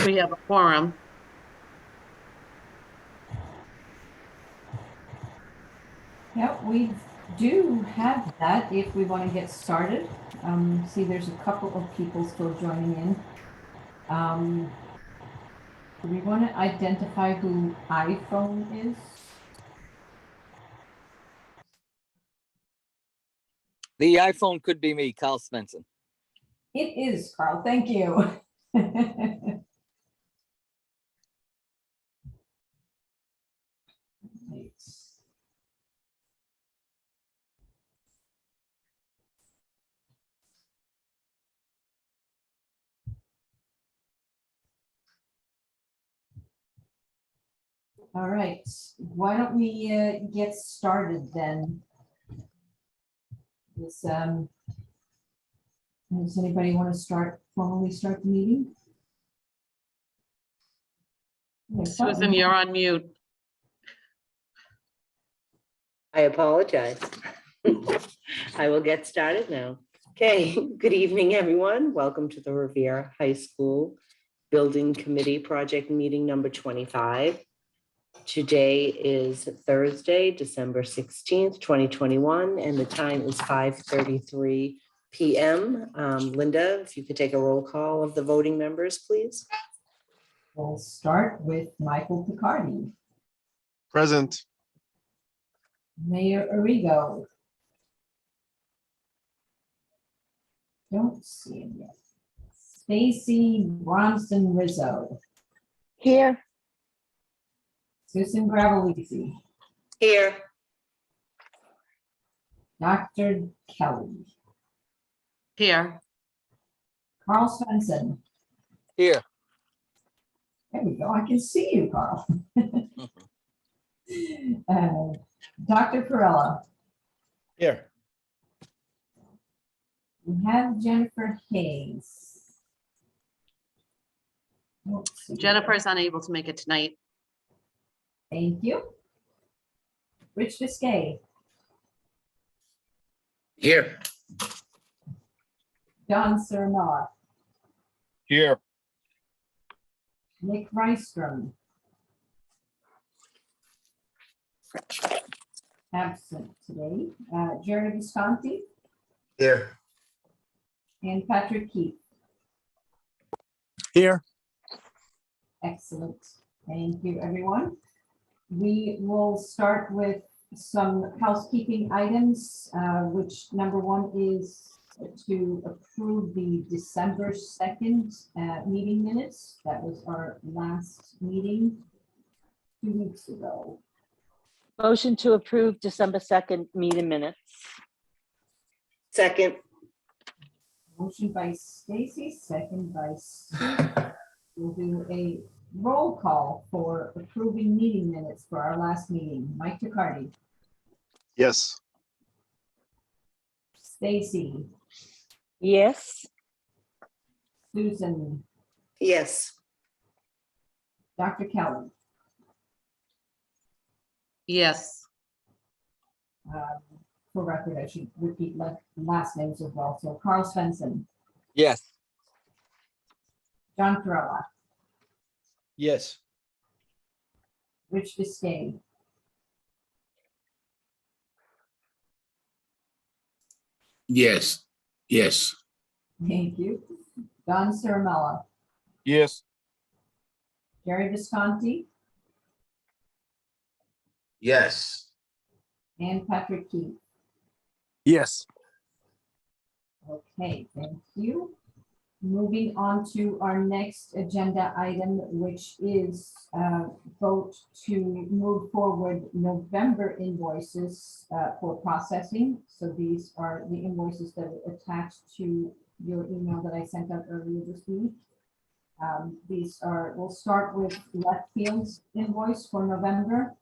we have a quorum. Yeah, we do have that if we want to get started. See, there's a couple of people still joining in. Do we want to identify who iPhone is? The iPhone could be me, Carl Svensson. It is, Carl. Thank you. All right, why don't we get started then? Does anybody want to formally start the meeting? Susan, you're on mute. I apologize. I will get started now. Okay, good evening, everyone. Welcome to the Revere High School Building Committee Project Meeting number 25. Today is Thursday, December 16th, 2021, and the time is 5:33 p.m. Linda, if you could take a roll call of the voting members, please. We'll start with Michael Picardi. Present. Mayor Arrigo. Don't see him yet. Stacy Bronson Rizzo. Here. Susan Gravellisi. Here. Dr. Kelly. Here. Carl Svensson. Here. There we go. I can see you, Carl. Dr. Perella. Here. We have Jennifer Hayes. Let's see. Jennifer is unable to make it tonight. Thank you. Rich Biscay. Here. John Ciramella. Here. Nick Rystrom. Absent today. Jerry Visconti Here. and Patrick Keith. Here. Excellent. Thank you, everyone. We will start with some housekeeping items, which number one is to approve the December 2nd meeting minutes. That was our last meeting 2 weeks ago. Motion to approve December 2nd meeting minutes. Second. Motion by Stacy, second by Sue. We'll do a roll call for approving meeting minutes for our last meeting. Mike Picardi. Yes. Stacy. Yes. Susan. Yes. Dr. Kelly. Yes. For record, I should repeat last names as well. So Carl Svensson. Yes. John Perella. Yes. Rich Biscay. Yes. Yes. Thank you. Don Ciramella. Yes. Jerry Visconti Yes. and Patrick Keith. Yes. Okay, thank you. Moving on to our next agenda item, which is vote to move forward November invoices for processing. So these are the invoices that are attached to your email that I sent out earlier this week. We'll start with left field's invoice for November.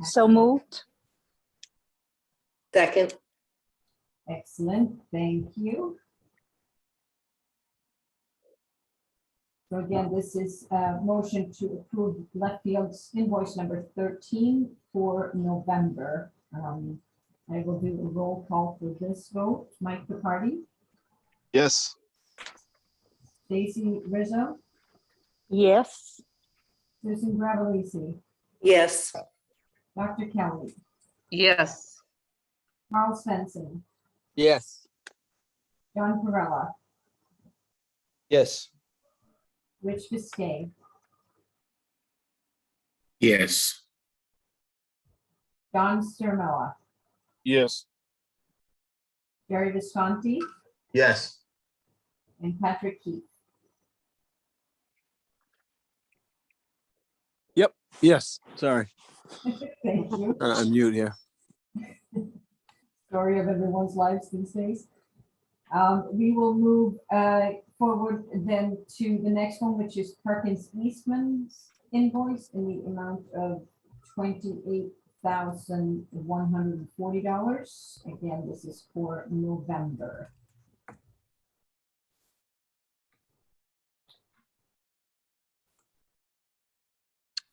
So moved. Second. Excellent, thank you. So again, this is a motion to approve left field's invoice number 13 for November. I will do a roll call for this vote. Mike Picardi, Yes. Stacy Rizzo, Yes. Susan Gravellisi, Yes. Dr. Kelly, Yes. Carl Svensson, Yes. John Perella, Yes. Rich Biscay, Yes. John Sturmella, Yes. Jerry Visconti, Yes. and Patrick Keith. Yes. Sorry. Thank you. Unmute here. Story of everyone's lives these days. We will move forward then to the next one, which is Perkins Eastman's invoice in the amount of $28,140. Again, this is for November.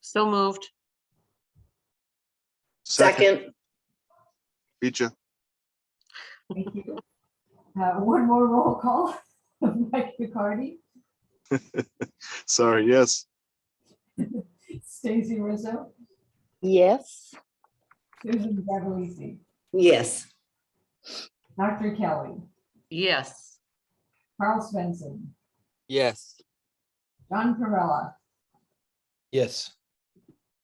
So moved. Second. Feature. Thank you. One more roll call. Mike Picardi, Sorry. Yes. Stacy Rizzo, Yes. Susan Gravellisi, Yes. Dr. Kelly, Yes. Carl Svensson, Yes. John Perella, Yes.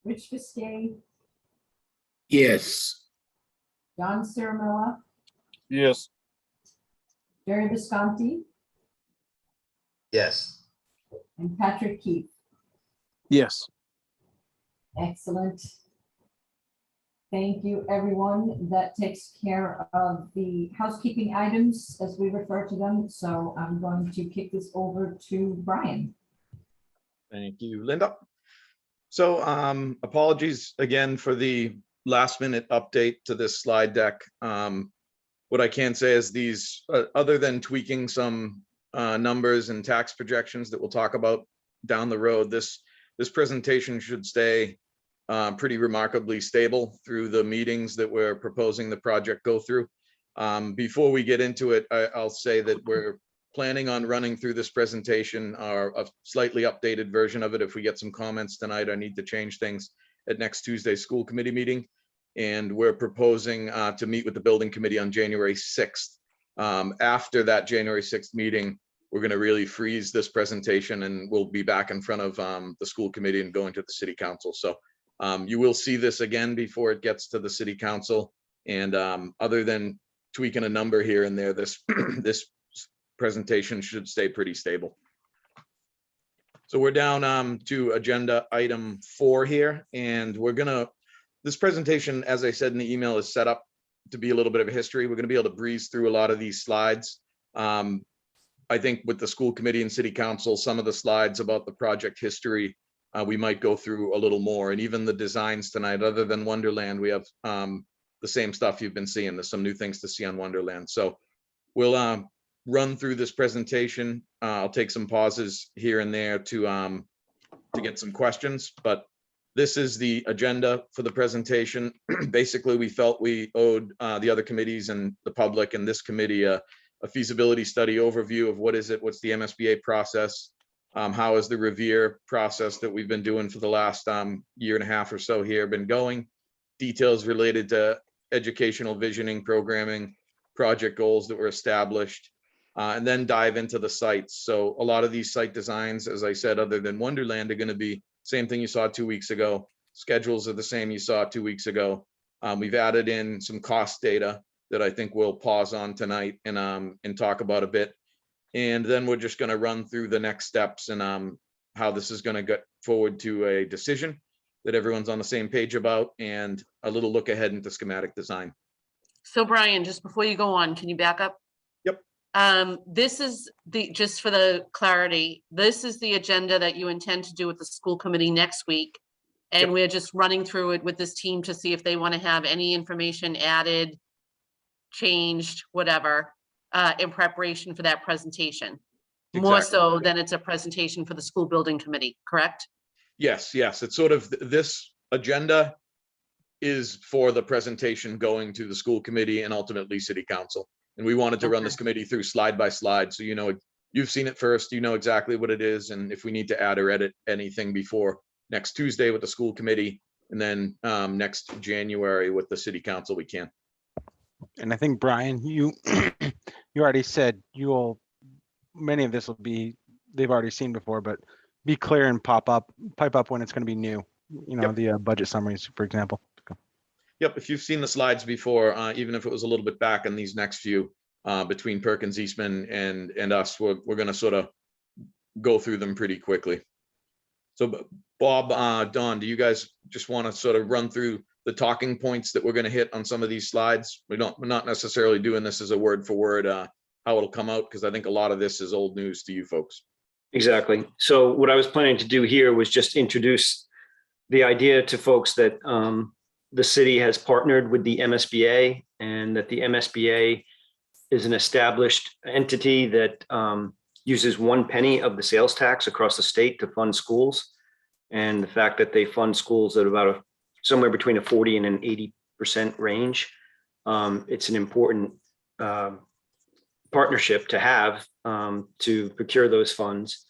Rich Biscay, Yes. John Ciramella, Yes. Jerry Visconti, Yes. and Patrick Keith. Yes. Excellent. Thank you, everyone. That takes care of the housekeeping items, as we refer to them. So I'm going to kick this over to Brian. Thank you, Linda. So apologies again for the last minute update to this slide deck. What I can say is these, other than tweaking some numbers and tax projections that we'll talk about down the road, this presentation should stay pretty remarkably stable through the meetings that we're proposing the project go through. Before we get into it, I'll say that we're planning on running through this presentation, or a slightly updated version of it. If we get some comments tonight, I need to change things at next Tuesday's school committee meeting. And we're proposing to meet with the building committee on January 6th. After that January 6th meeting, we're going to really freeze this presentation, and we'll be back in front of the school committee and going to the city council. So you will see this again before it gets to the city council. And other than tweaking a number here and there, this this presentation should stay pretty stable. So we're down to agenda item 4 here, and this presentation, as I said in the email, is set up to be a little bit of a history. We're going to be able to breeze through a lot of these slides. I think with the school committee and city council, some of the slides about the project history, we might go through a little more. And even the designs tonight, other than Wonderland, we have the same stuff you've been seeing. There's some new things to see on Wonderland. So we'll run through this presentation. I'll take some pauses here and there to get some questions, but this is the agenda for the presentation. Basically, we felt we owed the other committees and the public and this committee a feasibility study overview of what's the MSBA process, how is the Revere process that we've been doing for the last year and a half or so here been going, details related to educational visioning, programming, project goals that were established, and then dive into the sites. So a lot of these site designs, as I said, other than Wonderland, are going to be same thing you saw 2 weeks ago. Schedules are the same you saw 2 weeks ago. We've added in some cost data that I think we'll pause on tonight and talk about a bit. And then we're just going to run through the next steps and how this is going to get forward to a decision that everyone's on the same page about, and a little look ahead into schematic design. So Brian, just before you go on, can you back up? Yep. This is just for the clarity, this is the agenda that you intend to do with the school committee next week. And Yep. we're just running through it with this team to see if they want to have any information added, changed, whatever, in preparation for that presentation. More Exactly. so than it's a presentation for the school building committee, correct? Yes, it's sort of this agenda is for the presentation going to the school committee and ultimately city council. And we wanted to run this committee through slide by slide, so you know you've seen it first, you know exactly what it is, and if we need to add or edit anything before next Tuesday with the school committee, and then next January with the city council, we can. And I think, Brian, you you already said many of this will be, they've already seen before, but be clear and pipe up when it's going to be new. Yep. The budget summaries, for example. Yep, if you've seen the slides before, even if it was a little bit back in these next few, between Perkins Eastman and us, we're gonna sort of go through them pretty quickly. So Bob, Don, do you guys just want to sort of run through the talking points that we're gonna hit on some of these slides? We're not necessarily doing this as a word for word, how it'll come out, because I think a lot of this is old news to you folks. Exactly. So what I was planning to do here was just introduce the idea to folks that the city has partnered with the MSBA, and that the MSBA is an established entity that uses 1 penny of the sales tax across the state to fund schools. And the fact that they fund schools at about somewhere between a 40 and an 80% range, it's an important partnership to have to procure those funds.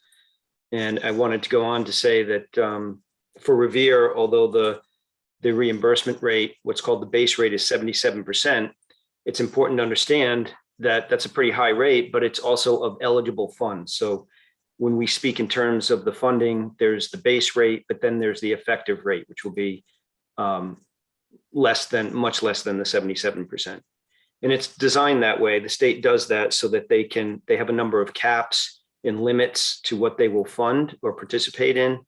And I wanted to go on to say that for Revere, although the reimbursement rate, what's called the base rate, is 77%, it's important to understand that that's a pretty high rate, but it's also of eligible funds. So when we speak in terms of the funding, there's the base rate, but then there's the effective rate, which will be much less than the 77%. And it's designed that way. The state does that so that they have a number of caps and limits to what they will fund or participate in.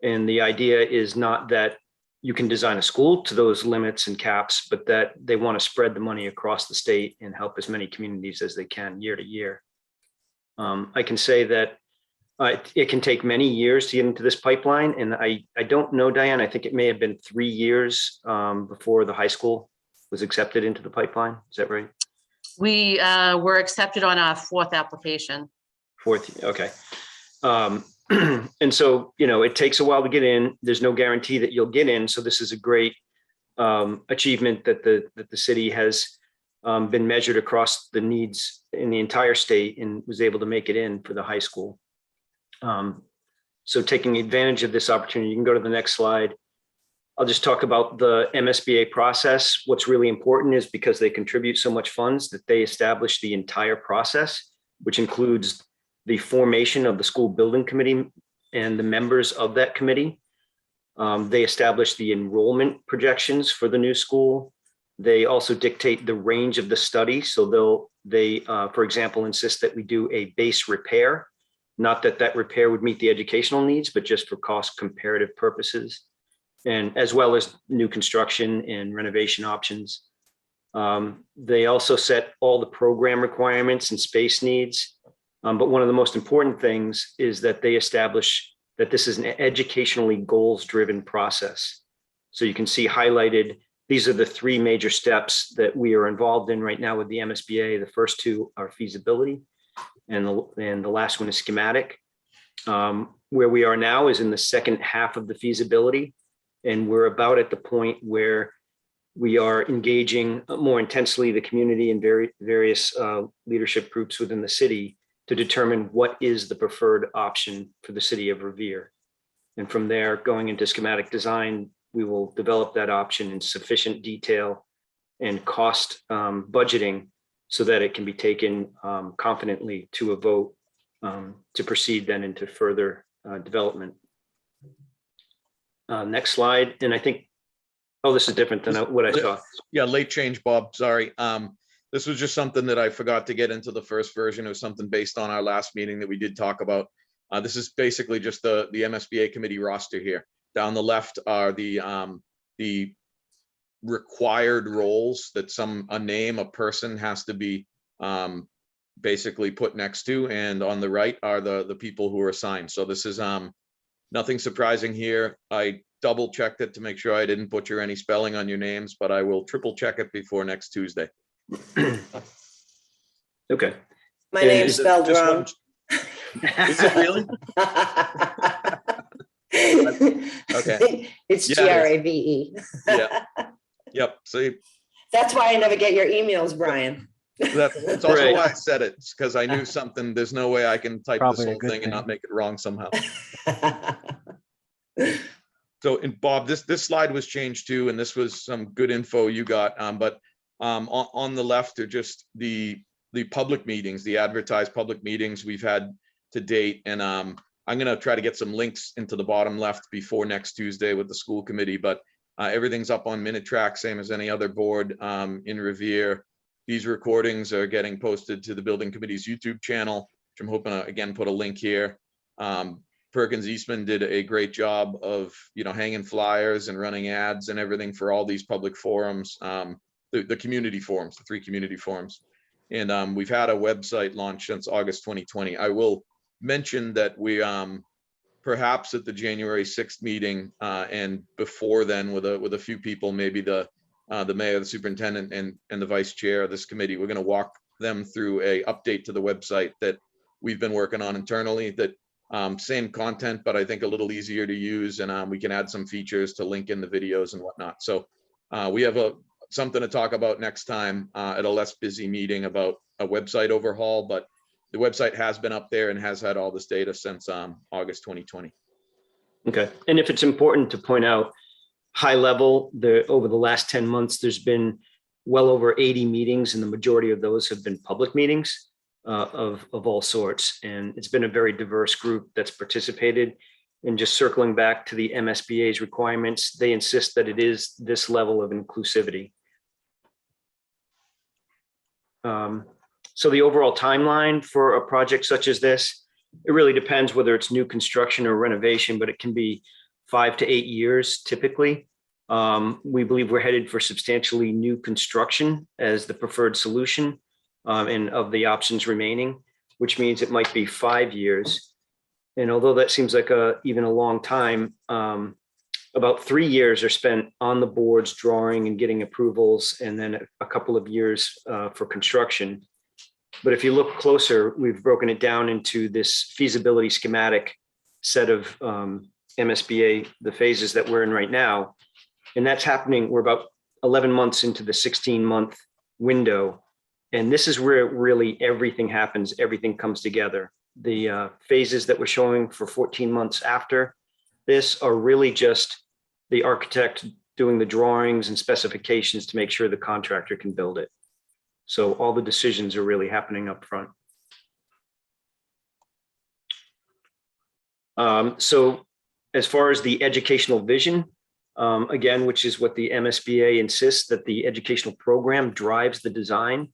And the idea is not that you can design a school to those limits and caps, but that they want to spread the money across the state and help as many communities as they can year to year. I can say that it can take many years to get into this pipeline. And I don't know, Diane, I think it may have been 3 years before the high school was accepted into the pipeline. Is that right? We were accepted on our 4th application. 4th, okay. And so, it takes a while to get in. There's no guarantee that you'll get in. So this is a great achievement that the city has been measured across the needs in the entire state and was able to make it in for the high school. So taking advantage of this opportunity, you can go to the next slide. I'll just talk about the MSBA process. What's really important is because they contribute so much funds that they establish the entire process, which includes the formation of the school building committee and the members of that committee. They establish the enrollment projections for the new school. They also dictate the range of the study. So they, for example, insist that we do a base repair, not that repair would meet the educational needs, but just for cost comparative purposes, and as well as new construction and renovation options. They also set all the program requirements and space needs. But one of the most important things is that they establish that this is an educationally goals-driven process. So you can see highlighted, these are the 3 major steps that we are involved in right now with the MSBA. The first 2 are feasibility, and the last one is schematic. Where we are now is in the second half of the feasibility, and we're about at the point where we are engaging more intensely the community and various leadership groups within the city to determine what is the preferred option for the city of Revere. And from there, going into schematic design, we will develop that option in sufficient detail and cost budgeting so that it can be taken confidently to a vote to proceed then into further development. Next slide. And I think, oh, this is different than what I saw. Yeah, late change, Bob, sorry. This was just something that I forgot to get into the first version. It was something based on our last meeting that we did talk about. This is basically just the MSBA committee roster here. Down the left are the required roles that a person has to be basically put next to, and on the right are the people who are assigned. So this is nothing surprising here. I double checked it to make sure I didn't butcher any spelling on your names, but I will triple check it before next Tuesday. Okay. My And name's is it spelled just wrong. Is it really? Okay. It's Yeah, it GRAVE. Yeah. Yep. See, That's why I never get your emails, Brian. That's also Right. why I said it, because I knew something, there's no way I can type this Probably a whole good thing and thing. not make it wrong somehow. So, and Bob, this slide was changed too, and this was some good info you got, but on the left are just the public meetings, the advertised public meetings we've had to date. And I'm gonna try to get some links into the bottom left before next Tuesday with the school committee, but everything's up on Minitrack, same as any other board in Revere. These recordings are getting posted to the building committee's YouTube channel, which I'm hoping to, again, put a link here. Perkins Eastman did a great job of, hanging flyers and running ads and everything for all these public forums, the community forums, the 3 community forums. And we've had a website launch since August 2020. I will mention that we perhaps at the January 6th meeting and before then with a few people, maybe the mayor, the superintendent, and the vice chair of this committee, we're going to walk them through a update to the website that we've been working on internally, that same content, but I think a little easier to use, and we can add some features to link in the videos and whatnot. So we have something to talk about next time at a less busy meeting about a website overhaul, but the website has been up there and has had all this data since August 2020. Okay, and if it's important to point out, high level, over the last 10 months, there's been well over 80 meetings, and the majority of those have been public meetings of all sorts. And it's been a very diverse group that's participated. And just circling back to the MSBA's requirements, they insist that it is this level of inclusivity. So the overall timeline for a project such as this, it really depends whether it's new construction or renovation, but it can be 5 to 8 years typically. We believe we're headed for substantially new construction as the preferred solution, and of the options remaining, which means it might be 5 years. And although that seems like even a long time, about 3 years are spent on the boards drawing and getting approvals, and then a couple of years for construction. But if you look closer, we've broken it down into this feasibility schematic set of MSBA, the phases that we're in right now. And that's happening, we're about 11 months into the 16-month window. And this is where really everything happens, everything comes together. The phases that we're showing for 14 months after this are really just the architect doing the drawings and specifications to make sure the contractor can build it. So all the decisions are really happening up front. So as far as the educational vision, again, which is what the MSBA insists, that the educational program drives the design.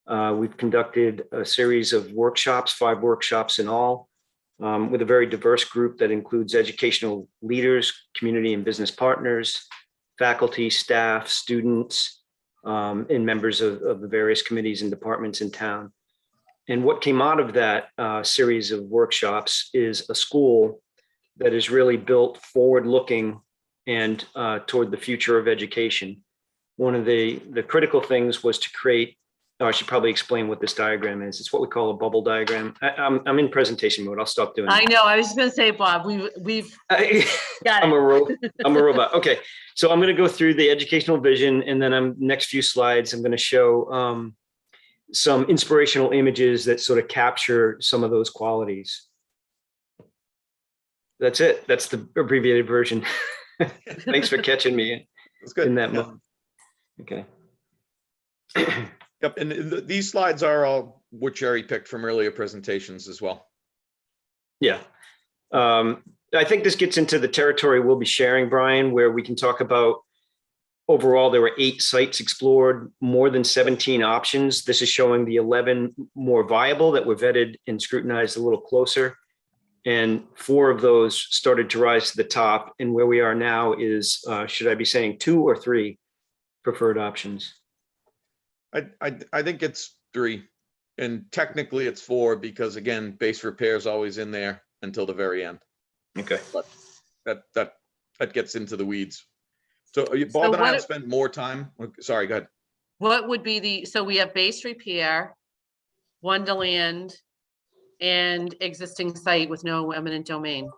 We've conducted a series of workshops, 5 workshops in all, with a very diverse group that includes educational leaders, community and business partners, faculty, staff, students, and members of the various committees and departments in town. And what came out of that series of workshops is a school that is really built forward-looking and toward the future of education. One of the critical things was to create, I should probably explain what this diagram is. It's what we call a bubble diagram. I'm in presentation mode. I'll stop doing I that. know, I was just gonna say, Bob, we've got I'm it. I'm a robot. Okay, so I'm going to go through the educational vision, and then next few slides, I'm going to show some inspirational images that sort of capture some of those qualities. That's it. That's the abbreviated version. Thanks for catching me That's good. in that Yeah. mode. Okay. Yep, and these slides were cherry picked from earlier presentations as well. Yeah. I think this gets into the territory we'll be sharing, Brian, where we can talk about overall, there were 8 sites explored, more than 17 options. This is showing the 11 more viable that were vetted and scrutinized a little closer. And 4 of those started to rise to the top. And where we are now is, should I be saying 2 or 3 preferred options? I think it's 3, and technically it's 4 because again, base repair is always in there until the very end. Okay. That gets into the weeds. So Bob and I what have if- spent more time. Sorry, go ahead. What would be so we have base repair, Wonderland, and existing site with no eminent domain,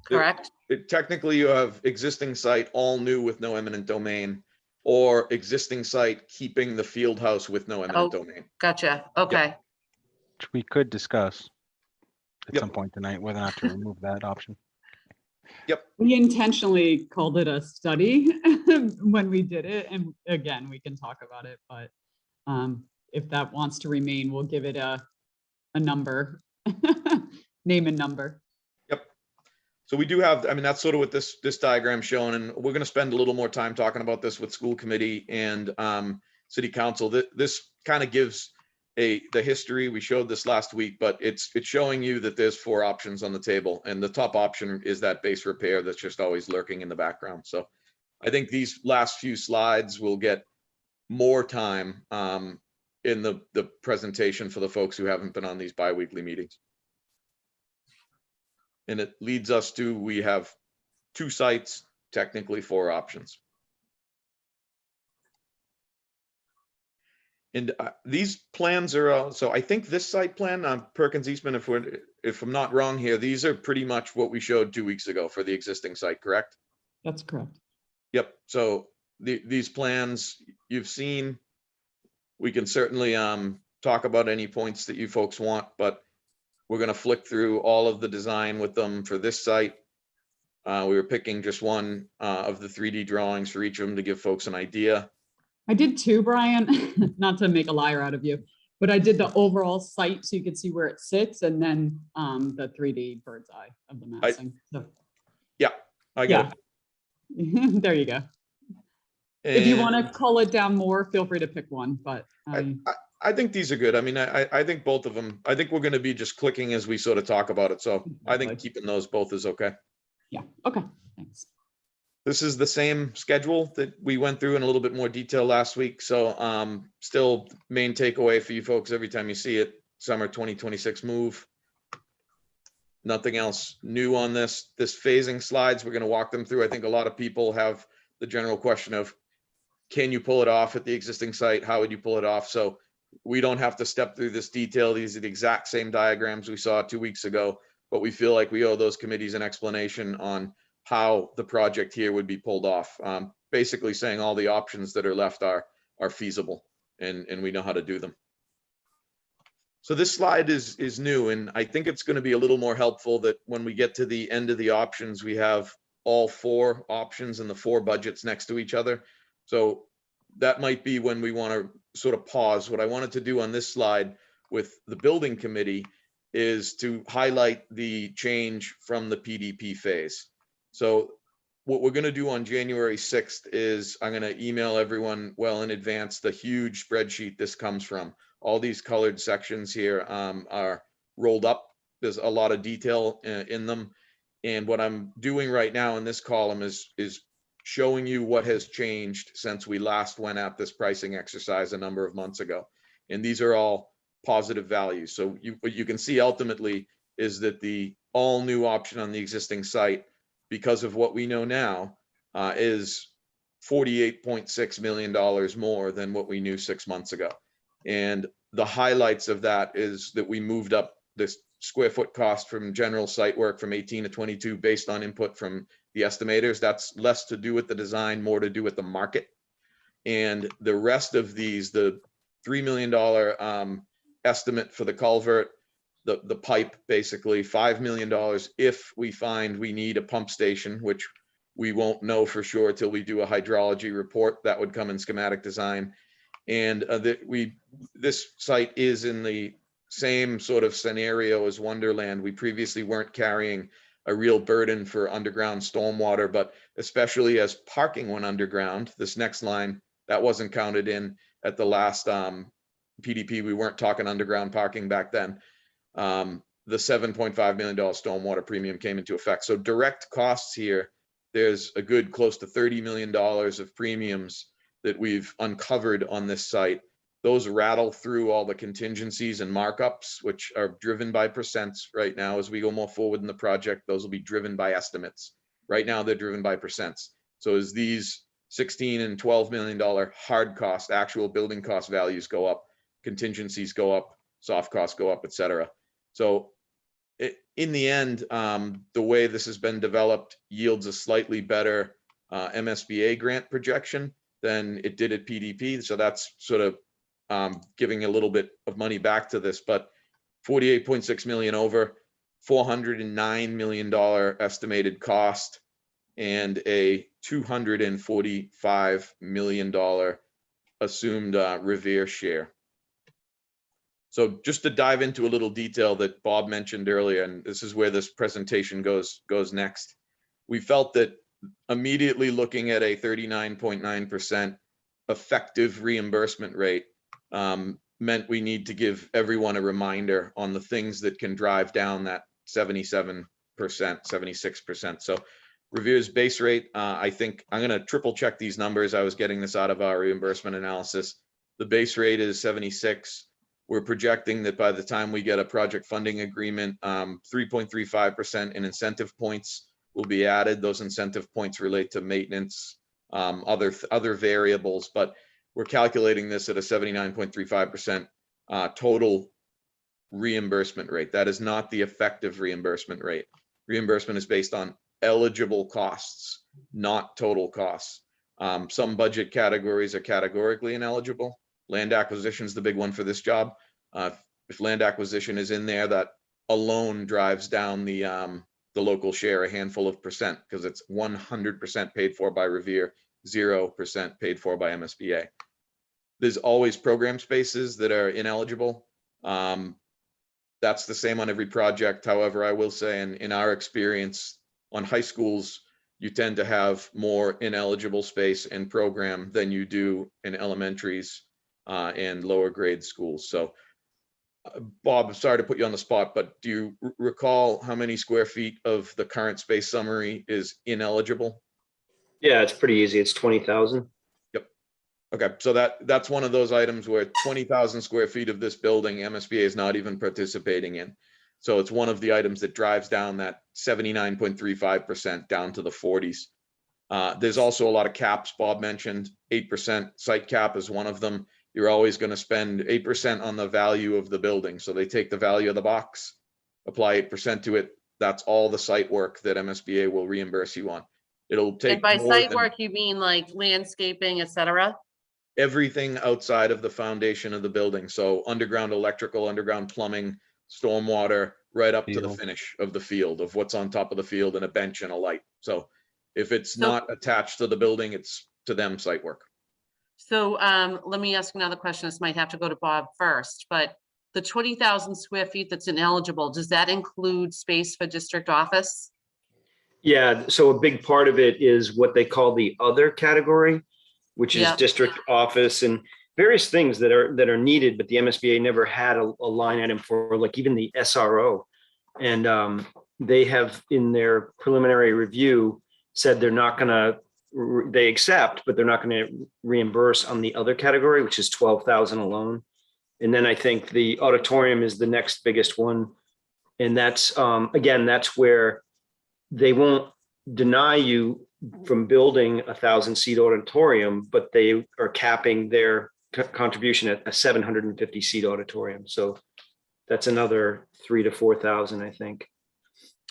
correct? Technically, you have existing site, all new with no eminent domain, or existing site, keeping the field house with no Oh. eminent domain. Gotcha. Okay. Which we could discuss at Yep. some point tonight, whether or not to remove that option. We intentionally called it a study when we did it. And again, we can talk about it, but if that wants to remain, we'll give it a number, name and number. So we do have, I mean, that's sort of what this diagram showing, and we're going to spend a little more time talking about this with school committee and city council. This kind of gives the history. We showed this last week, but it's showing you that there's 4 options on the table, and the top option is that base repair that's just always lurking in the background. So I think these last few slides will get more time in the presentation for the folks who haven't been on these bi-weekly meetings. And it leads us to, we have 2 sites, technically 4 options. And these plans are, so I think this site plan, Perkins Eastman, if I'm not wrong here, these are pretty much what we showed 2 weeks ago for the existing site, correct? That's correct. Yep, so these plans you've seen, we can certainly talk about any points that you folks want, but we're gonna flick through all of the design with them for this site. We were picking just one of the 3D drawings for each of them to give folks an idea. I did 2, Brian, not to make a liar out of you, but I did the overall site so you could see where it sits, and then the 3D bird's eye of the massing. Yeah, I get it. There you go. it. If you And want to cull it down more, feel free to pick one, but I think these are good. I mean, I think both of them, I think we're gonna be just clicking as we sort of talk about it. So I think keeping those both is okay. yeah, okay, thanks. This is the same schedule that we went through in a little bit more detail last week. So still main takeaway for you folks every time you see it, summer 2026 move. Nothing else new on this. This phasing slides, we're going to walk them through. I think a lot of people have the general question of, can you pull it off at the existing site? How would you pull it off? So we don't have to step through this detail. These are the exact same diagrams we saw 2 weeks ago, but we feel like we owe those committees an explanation on how the project here would be pulled off. Basically saying all the options that are left are feasible, and we know how to do them. So this slide is new, and I think it's going to be a little more helpful that when we get to the end of the options, we have all 4 options and the 4 budgets next to each other. So that might be when we want to sort of pause. What I wanted to do on this slide with the building committee is to highlight the change from the PDP phase. So what we're going to do on January 6th is I'm going to email everyone well in advance the huge spreadsheet this comes from. All these colored sections here are rolled up. There's a lot of detail in them. And what I'm doing right now in this column is showing you what has changed since we last went at this pricing exercise a number of months ago. And these are all positive values. So what you can see ultimately is that the all new option on the existing site, because of what we know now, is $48.6 million more than what we knew 6 months ago. And the highlights of that is that we moved up this square foot cost from general site work from 18 to 22 based on input from the estimators. That's less to do with the design, more to do with the market. And the rest of these, the $3 million estimate for the culvert, the pipe, basically $5 million if we find we need a pump station, which we won't know for sure till we do a hydrology report. That would come in schematic design. And this site is in the same sort of scenario as Wonderland. We previously weren't carrying a real burden for underground stormwater, but especially as parking went underground, this next line, that wasn't counted in at the last PDP. We weren't talking underground parking back then. The $7.5 million stormwater premium came into effect. So direct costs here, there's a good close to $30 million of premiums that we've uncovered on this site. Those rattle through all the contingencies and markups, which are driven by percents right now. As we go more forward in the project, those will be driven by estimates. Right now, they're driven by percents. So as these $16 and $12 million hard cost, actual building cost values go up, contingencies go up, soft costs go up, et cetera. So in the end, the way this has been developed yields a slightly better MSBA grant projection. than it did at PDP. So that's sort of giving a little bit of money back to this, but 48.6 million over, $409 million estimated cost, and a $245 million assumed Revere share. So just to dive into a little detail that Bob mentioned earlier, and this is where this presentation goes next. We felt that immediately looking at a 39.9% effective reimbursement rate meant we need to give everyone a reminder on the things that can drive down that 77%, 76%. So Revere's base rate, I think I'm going to triple check these numbers. I was getting this out of our reimbursement analysis. The base rate is 76. We're projecting that by the time we get a project funding agreement, 3.35% in incentive points will be added. Those incentive points relate to maintenance, other variables, but we're calculating this at a 79.35% total reimbursement rate. That is not the effective reimbursement rate. Reimbursement is based on eligible costs, not total costs. Some budget categories are categorically ineligible. Land acquisition is the big one for this job. If land acquisition is in there, that alone drives down the local share a handful of percent, because it's 100% paid for by Revere, 0% paid for by MSBA. There's always program spaces that are ineligible. That's the same on every project. However, I will say in our experience on high schools, you tend to have more ineligible space in program than you do in elementaries and lower grade schools. So Bob, sorry to put you on the spot, but do you recall how many square feet of the current space summary is ineligible? Yeah, it's pretty easy. It's 20,000. Yep. Okay, so that's one of those items where 20,000 square feet of this building, MSBA is not even participating in. So it's one of the items that drives down that 79.35% down to the 40s. There's also a lot of caps. Bob mentioned 8% site cap is one of them. You're always going to spend 8% on the value of the building. So they take the value of the box, apply 8% to it. That's all the site work that MSBA will reimburse you on. It'll take And by more site than work, you mean like landscaping, et cetera? everything outside of the foundation of the building. So underground electrical, underground plumbing, stormwater, right up to the finish of the field, of what's on top of the field, and a bench and a light. So if it's not attached to the building, it's to them site work. So let me ask another question. This might have to go to Bob first, but the 20,000 square feet that's ineligible, does that include space for district office? Yeah, so a big part of it is what they call the other category, which is Yep. district office and various things that are needed, but the MSBA never had a line item for, like even the SRO. And they have in their preliminary review said they're not going to, they accept, but they're not going to reimburse on the other category, which is 12,000 alone. And then I think the auditorium is the next biggest one. And that's, again, that's where they won't deny you from building a 1,000-seat auditorium, but they are capping their contribution at a 750-seat auditorium. So that's another 3,000 to 4,000, I think.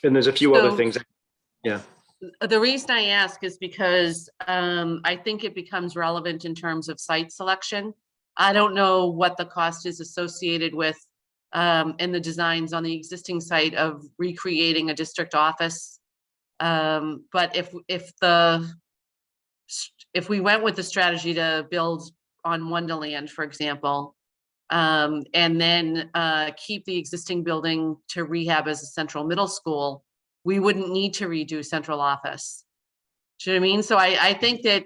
And there's a few other things. Yeah. The reason I ask is because I think it becomes relevant in terms of site selection. I don't know what the cost is associated with in the designs on the existing site of recreating a district office. But if we went with the strategy to build on Wonderland, for example, and then keep the existing building to rehab as a central middle school, we wouldn't need to redo central office. Do you know what I mean? So I think that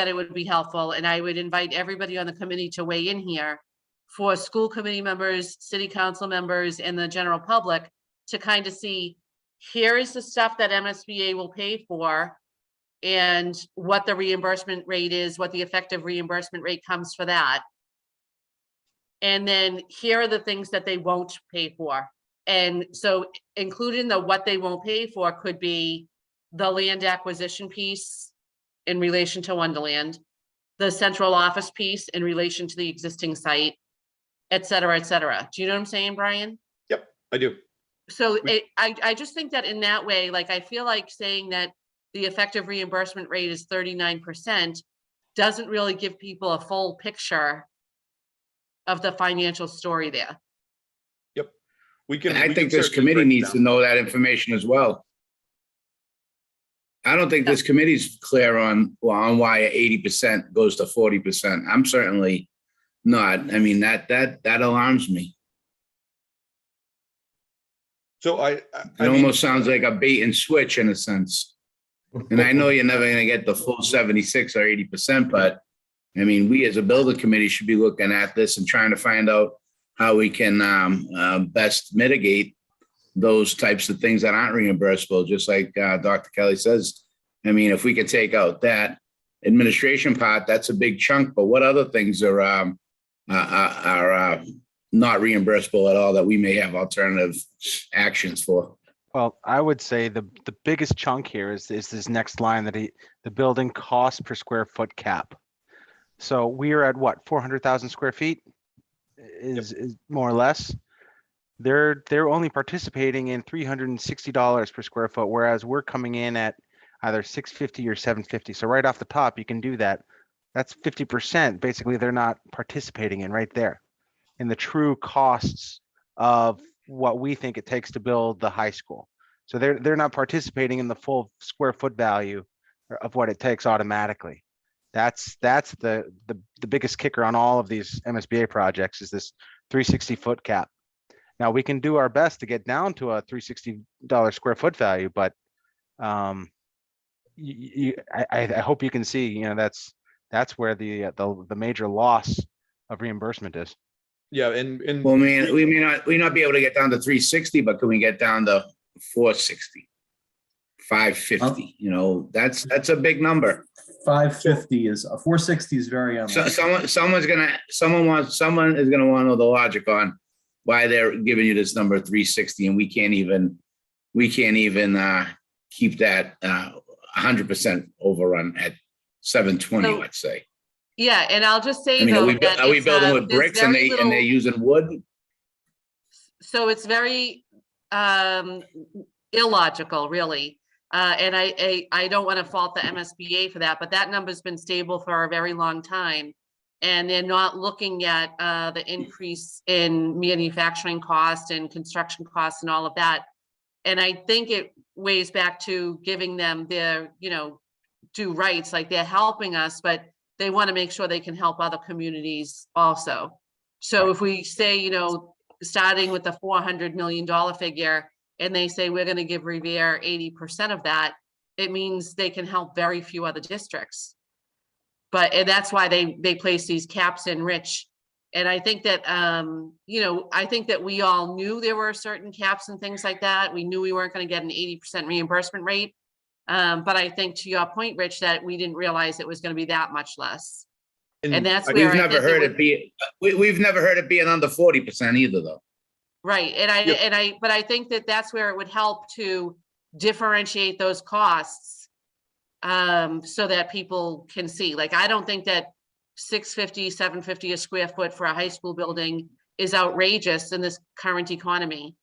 it would be helpful, and I would invite everybody on the committee to weigh in here for school committee members, city council members, and the general public to kind of see, here is the stuff that MSBA will pay for and what the reimbursement rate is, what the effective reimbursement rate comes for that. And then here are the things that they won't pay for. And so including the what they won't pay for could be the land acquisition piece in relation to Wonderland, the central office piece in relation to the existing site, et cetera, et cetera. Do you know what I'm saying, Brian? Yep, I do. So I just think that in that way, like, I feel like saying that the effective reimbursement rate is 39%, doesn't really give people a full picture of the financial story there. We can. And I we think can this certainly committee break it needs to down. know that information as well. I don't think this committee's clear on why 80% goes to 40%. I'm certainly not. I mean, that alarms me. So I It mean, almost sounds like a bait and switch in a sense. And I know you're never gonna get the full 76 or 80%, but I mean, we as a building committee should be looking at this and trying to find out how we can best mitigate those types of things that aren't reimbursable, just like Dr. Kelly says. I mean, if we could take out that administration part, that's a big chunk, but what other things are not reimbursable at all that we may have alternative actions for? Well, I would say the biggest chunk here is this next line that the building cost per square foot cap. So we are at what, 400,000 square feet is more or less. They're only participating in $360 per square foot, whereas we're coming in at either 650 or 750. So right off the top, you can do that. That's 50%. Basically, they're not participating in right there in the true costs of what we think it takes to build the high school. So they're not participating in the full square foot value of what it takes automatically. That's the biggest kicker on all of these MSBA projects is this 360 foot cap. Now we can do our best to get down to a $360 square foot value, but I hope you can see, you know, that's where the major loss of reimbursement is. yeah, and Well, man, we may not be able to get down to 360, but can we get down to 460? 550, you know, that's a big number. 550 is 460 is very So unlikely. someone is gonna want to know the logic on why they're giving you this number 360, and we can't even keep that 100% overrun at 720, So- let's say. Yeah, and I'll just say I mean, though. are we that it's, building with there's bricks and very they're little- using wood? So it's very illogical, really. And I don't want to fault the MSBA for that, but that number's been stable for a very long time. And they're not looking at the increase in manufacturing cost and construction costs and all of that. And I think it weighs back to giving them their, you know, due rights, like they're helping us, but they want to make sure they can help other communities also. So if we say, you know, starting with the $400 million figure, and they say we're going to give Revere 80% of that, it means they can help very few other districts. And that's why they place these caps in, Rich. And I think that, you know, I think that we all knew there were certain caps and things like that. We knew we weren't going to get an 80% reimbursement rate. But I think to your point, Rich, that we didn't realize it was going to be that much less. And that's where We've never heard it be. We've never heard it being under 40% either, though. Right, but I think that that's where it would help to differentiate those costs. So that people can see, like, I don't think that 650, 750 a square foot for a high school building is outrageous in this current economy,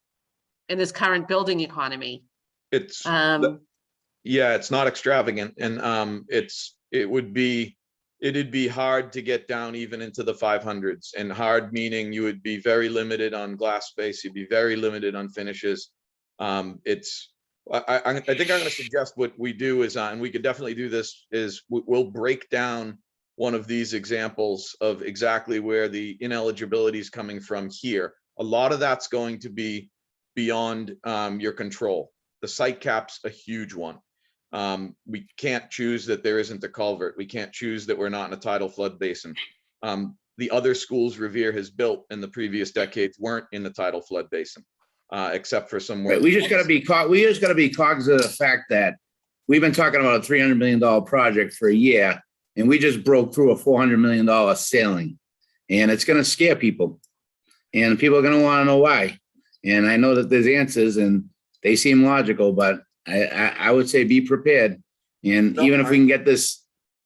in this current building economy. it's yeah, it's not extravagant, and it'd be hard to get down even into the 500s, and hard meaning you would be very limited on glass space, you'd be very limited on finishes. I think I'm going to suggest what we do is, and we could definitely do this, is we'll break down one of these examples of exactly where the ineligibility is coming from here. A lot of that's going to be beyond your control. The site cap's a huge one. We can't choose that there isn't a culvert. We can't choose that we're not in a tidal flood basin. The other schools Revere has built in the previous decades weren't in the tidal flood basin, except for some. Right, we just got to be cognizant of the fact that we've been talking about a $300 million project for a year, and we just broke through a $400 million ceiling, and it's going to scare people, and people are going to want to know why. And I know that there's answers, and they seem logical, but I would say be prepared. And even if we can get this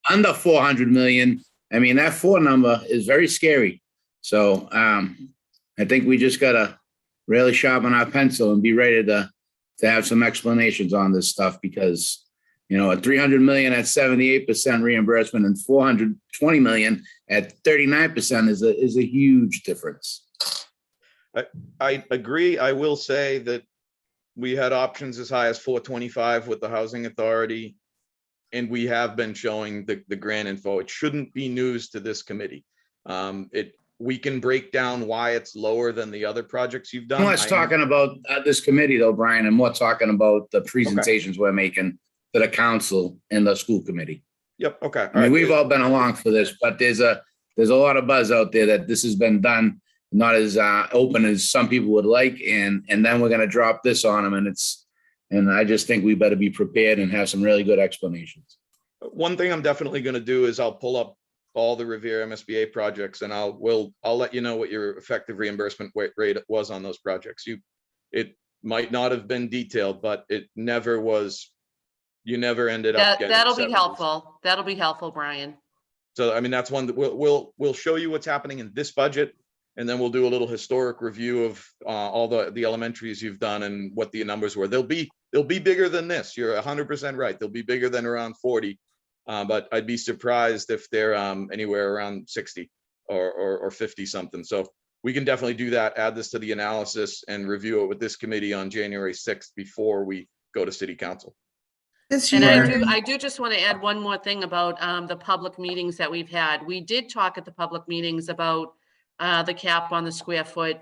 under 400 million, I mean, that 4 number is very scary. So I think we just got to really sharpen our pencil and be ready to have some explanations on this stuff, because, You know, at 300 million at 78% reimbursement and 420 million at 39% is a huge difference. I agree. I will say that we had options as high as 425 with the housing authority. And we have been showing the grant info. It shouldn't be news to this committee. We can break down why it's lower than the other projects you've done. I'm less talking about this committee though, Brian, and more talking about the presentations we're making to the council and the school committee. Yep, okay. I mean, we've all been along for this, but there's a lot of buzz out there that this has been done not as open as some people would like, and then we're gonna drop this on them, and I just think we better be prepared and have some really good explanations. One thing I'm definitely going to do is I'll pull up all the Revere MSBA projects and I'll let you know what your effective reimbursement rate was on those projects. It might not have been detailed, but it never was. You never ended up getting That'll be 70s. helpful. That'll be helpful, Brian. So I mean, that's one that we'll show you what's happening in this budget, and then we'll do a little historic review of all the elementaries you've done and what the numbers were. They'll be bigger than this. You're 100% right. They'll be bigger than around 40, but I'd be surprised if they're anywhere around 60 or 50 something. So we can definitely do that. Add this to the analysis and review it with this committee on January 6th before we go to City Council. And I do just want to add one more thing about the public meetings that we've had. We did talk at the public meetings about the cap on the square foot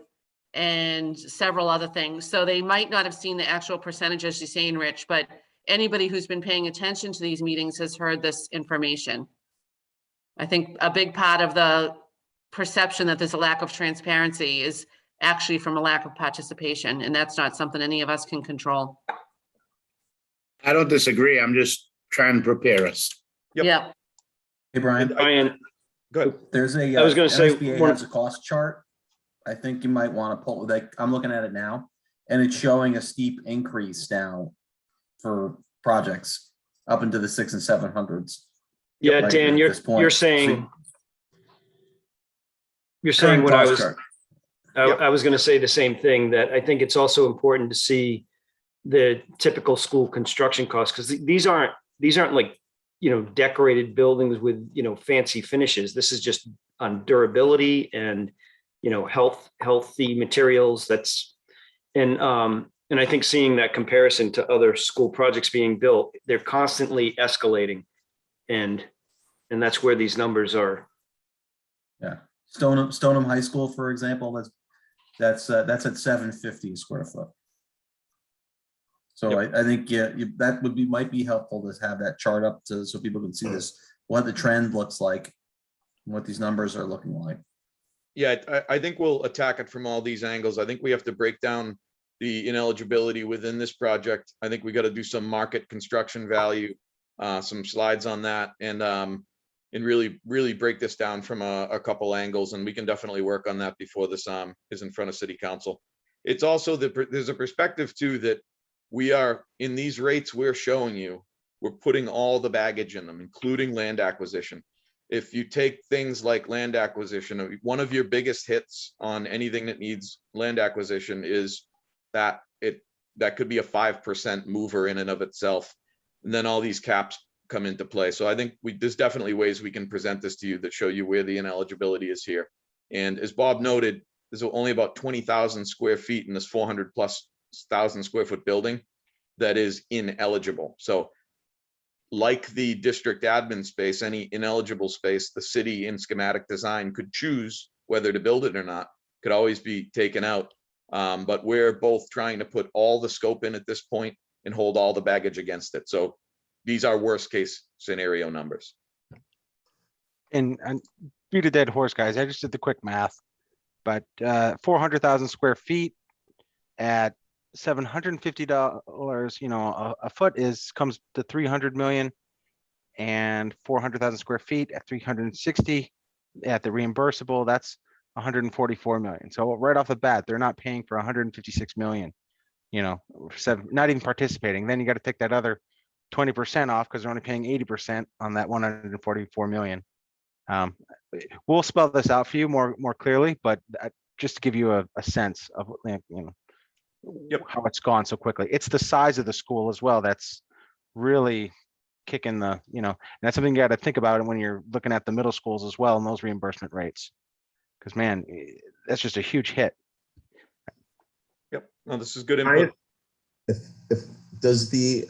and several other things. So they might not have seen the actual percentages you're saying, Rich, but anybody who's been paying attention to these meetings has heard this information. I think a big part of the perception that there's a lack of transparency is actually from a lack of participation, and that's not something any of us can control. I don't disagree. I'm just trying to prepare us. Yep. Yeah. Hey, Brian, Brian, Good. there's a, I was gonna say, MSBA one- has a cost chart. I think you might want to pull, like, I'm looking at it now, and it's showing a steep increase now for projects up into the 600s and 700s. yeah, right Dan, at you're this point. saying Current what I cost was. chart. I was going to say the same thing, that I think it's also important to see the typical school construction costs, because these aren't like, decorated buildings with, fancy finishes. This is just on durability and, healthy materials. And I think seeing that comparison to other school projects being built, they're constantly escalating. And that's where these numbers are. Yeah, Stoneham High School, for example, that's at 750 a square foot. So I think that might be helpful to have that chart up so people can see this, what the trend looks like, what these numbers are looking like. Yeah, I think we'll attack it from all these angles. I think we have to break down the ineligibility within this project. I think we got to do some market construction value, some slides on that, and really break this down from a couple angles. And we can definitely work on that before this is in front of City Council. It's also there's a perspective too that we are in these rates we're showing you. We're putting all the baggage in them, including land acquisition. If you take things like land acquisition, one of your biggest hits on anything that needs land acquisition is that could be a 5% mover in and of itself. And then all these caps come into play. So I think there's definitely ways we can present this to you that show you where the ineligibility is here. And as Bob noted, there's only about 20,000 square feet in this 400,000+ square foot building that is ineligible. So like the district admin space, any ineligible space, the city in schematic design could choose whether to build it or not, could always be taken out. But we're both trying to put all the scope in at this point and hold all the baggage against it. So these are worst case scenario numbers. And beat a dead horse, guys. I just did the quick math, but 400,000 square feet at $750, a foot comes to 300 million, and 400,000 square feet at 360 at the reimbursable, that's 144 million. So right off the bat, they're not paying for 156 million, not even participating. Then you got to take that other 20% off because they're only paying 80% on that 144 million. We'll spell this out for you more clearly, but just to give you a sense of how it's gone so quickly. It's the size of the school as well that's really kicking the, and that's something you got to think about when you're looking at the middle schools as well and those reimbursement rates. Because man, that's just a huge hit. Yep. No, this is good input. If does the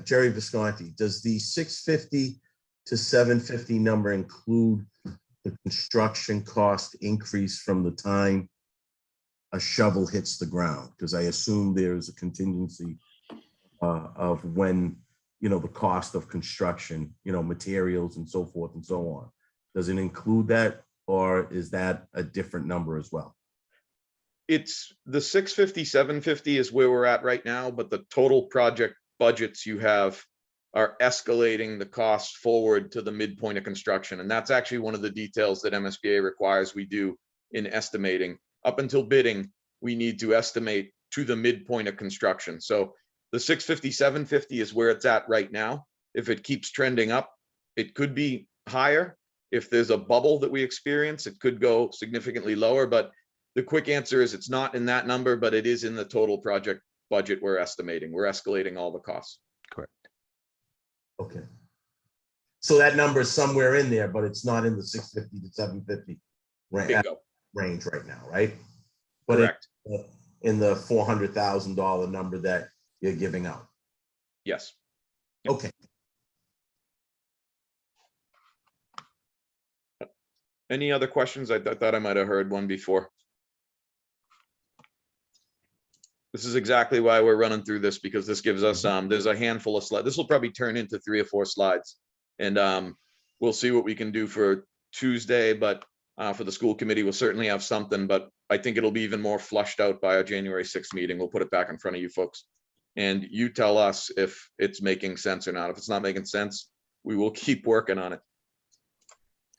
Jerry Visconti, does the 650 to 750 number include the construction cost increase from the time a shovel hits the ground? Because I assume there's a contingency of when, the cost of construction, materials and so forth and so on. Does it include that, or is that a different number as well? It's the 650, 750 is where we're at right now, but the total project budgets you have are escalating the cost forward to the midpoint of construction. And that's actually one of the details that MSBA requires we do in estimating. Up until bidding, we need to estimate to the midpoint of construction. So the 650, 750 is where it's at right now. If it keeps trending up, it could be higher. If there's a bubble that we experience, it could go significantly lower, but the quick answer is it's not in that number, but it is in the total project budget we're estimating. We're escalating all the costs. Correct. Okay. So that number is somewhere in there, but it's not in the 650 to 750 Bingo. range right now, right? But Correct. in the $400,000 number that you're giving out. Yes. Okay. Any other questions? I thought I might have heard one before. This is exactly why we're running through this, because this gives us, there's a handful of slides. This will probably turn into 3 or 4 slides. And we'll see what we can do for Tuesday, but for the school committee, we'll certainly have something, but I think it'll be even more flushed out by our January 6th meeting. We'll put it back in front of you folks. And you tell us if it's making sense or not. If it's not making sense, we will keep working on it.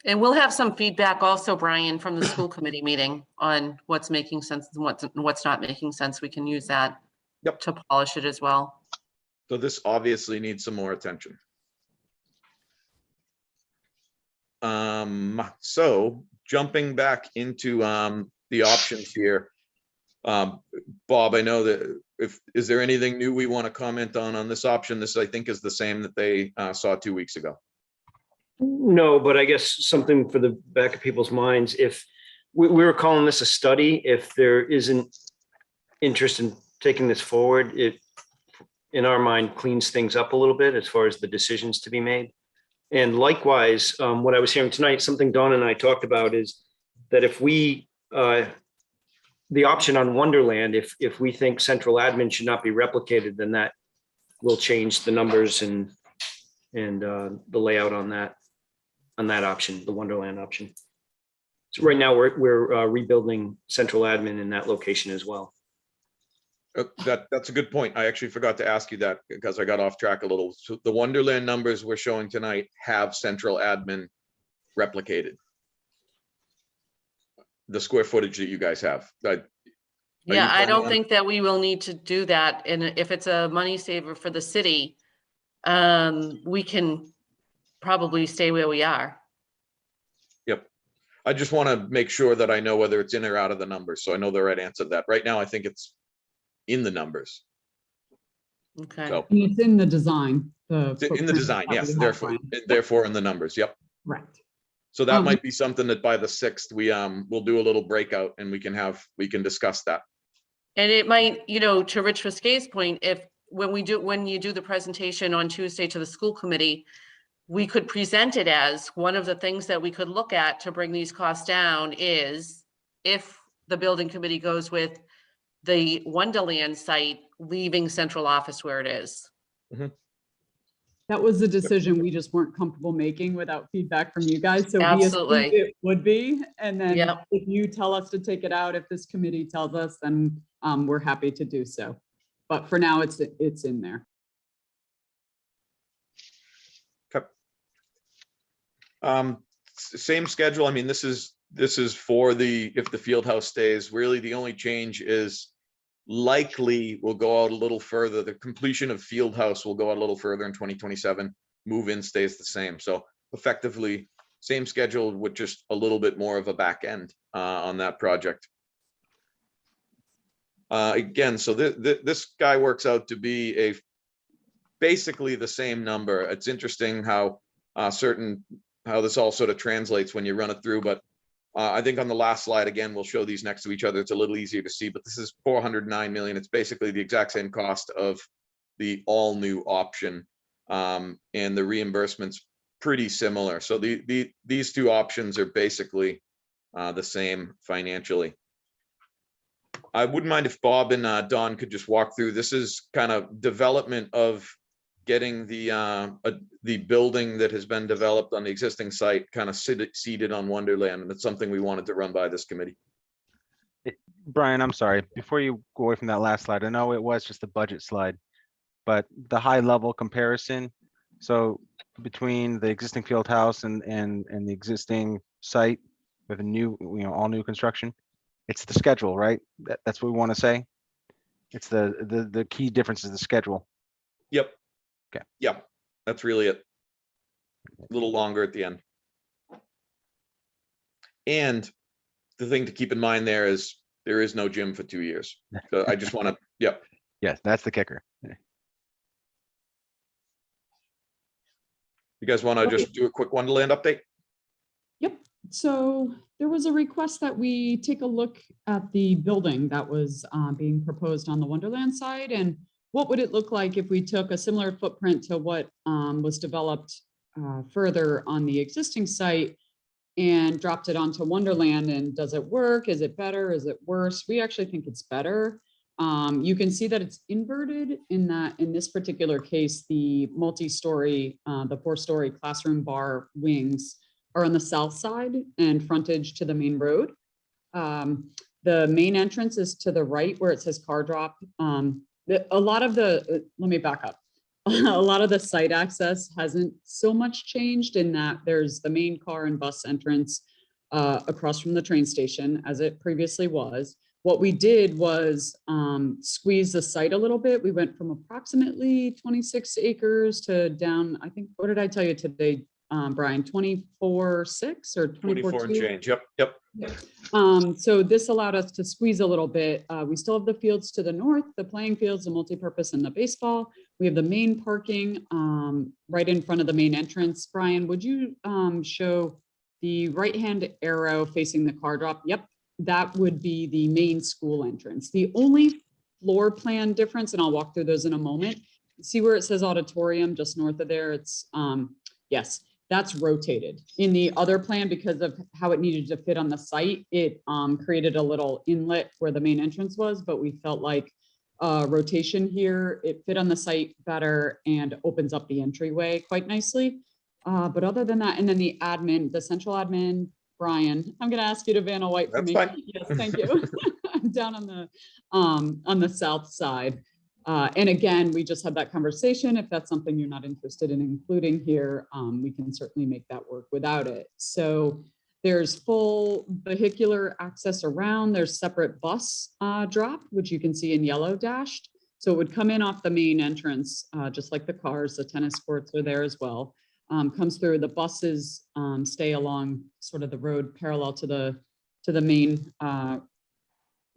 And we'll have some feedback also, Brian, from the school committee meeting on what's making sense and what's not making sense. We can use that to polish it as well. So this obviously needs some more attention. So jumping back into the options here. Bob, I know that is there anything new we want to comment on this option? This I think is the same that they saw 2 weeks ago. No, but I guess something for the back of people's minds, if we were calling this a study, if there isn't interest in taking this forward, it, in our mind, cleans things up a little bit as far as the decisions to be made. And likewise, what I was hearing tonight, something Dawn and I talked about is that if we, the option on Wonderland, if we think central admin should not be replicated, then that will change the numbers and the layout on that option, the Wonderland option. So right now we're rebuilding central admin in that location as well. That's a good point. I actually forgot to ask you that because I got off track a little. So the Wonderland numbers we're showing tonight have central admin replicated. The square footage that you guys have. Yeah, I don't think that we will need to do that. And if it's a money saver for the city, we can probably stay where we are. Yep. I just want to make sure that I know whether it's in or out of the numbers. So I know the right answer to that. Right now, I think it's in the numbers. Okay. So And it's in the design. it's in the design, yes, therefore in the numbers. Yep. Right. So that might be something that by the 6th, we'll do a little breakout and we can discuss that. And it might, to Rich Risque's point, when you do the presentation on Tuesday to the school committee, we could present it as one of the things that we could look at to bring these costs down is if the building committee goes with the Wonderland site, leaving central office where it is. Mm-hmm. That was the decision we just weren't comfortable making without feedback from you guys. So Absolutely. we assumed it would be. And then Yep. if you tell us to take it out, if this committee tells us, then we're happy to do so. But for now, it's in there. Okay. Same schedule. I mean, this is for if the field house stays. Really, the only change is likely we'll go out a little further. The completion of field house will go out a little further in 2027. Move-in stays the same. So effectively, same schedule with just a little bit more of a back end on that project. Again, so this guy works out to be basically the same number. It's interesting how how this all sort of translates when you run it through, but I think on the last slide, again, we'll show these next to each other. It's a little easier to see, but this is 409 million. It's basically the exact same cost of the all new option. And the reimbursement's pretty similar. So these two options are basically the same financially. I wouldn't mind if Bob and Don could just walk through. This is kind of development of getting the building that has been developed on the existing site kind of seated on Wonderland. And it's something we wanted to run by this committee. Brian, I'm sorry, before you go away from that last slide, I know it was just a budget slide, but the high level comparison. So between the existing field house and the existing site with a new, all new construction, it's the schedule, right? That's what we want to say. It's the key difference is the schedule. Yep. Okay. Yep. That's really it. A little longer at the end. And the thing to keep in mind there is no gym for 2 years. So I just want to, yep. Yes, that's the kicker. You guys want to just do a quick Wonderland update? Yep. So there was a request that we take a look at the building that was being proposed on the Wonderland side, and what would it look like if we took a similar footprint to what was developed further on the existing site and dropped it onto Wonderland, and does it work? Is it better? Is it worse? We actually think it's better. You can see that it's inverted in that in this particular case, the multi-story, the 4-story classroom bar wings are on the south side and frontage to the main road. The main entrance is to the right where it says car drop. A lot of the, let me back up. A lot of the site access hasn't so much changed in that there's the main car and bus entrance across from the train station as it previously was. What we did was squeeze the site a little bit. We went from approximately 26 acres to down, I think, what did I tell you today, Brian, 24.6 or 24 and 24.2? change. Yep. So this allowed us to squeeze a little bit. We still have the fields to the north, the playing fields, the multipurpose, and the baseball. We have the main parking right in front of the main entrance. Brian, would you show the right-hand arrow facing the car drop? Yep, that would be the main school entrance. The only floor plan difference, and I'll walk through those in a moment. See where it says auditorium just north of there? It's, yes, that's rotated. In the other plan, because of how it needed to fit on the site, it created a little inlet where the main entrance was, but we felt like rotation here, it fit on the site better and opens up the entryway quite nicely. But other than that, and then the admin, the central admin, Brian, I'm going to ask you to Vanna White for That's me. fine. Yes, thank you. Down on the south side. And again, we just had that conversation. If that's something you're not interested in including here, we can certainly make that work without it. So there's full vehicular access around. There's separate bus drop, which you can see in yellow dashed. So it would come in off the main entrance, just like the cars. The tennis courts are there as well. Comes through. The buses stay along sort of the road parallel to the main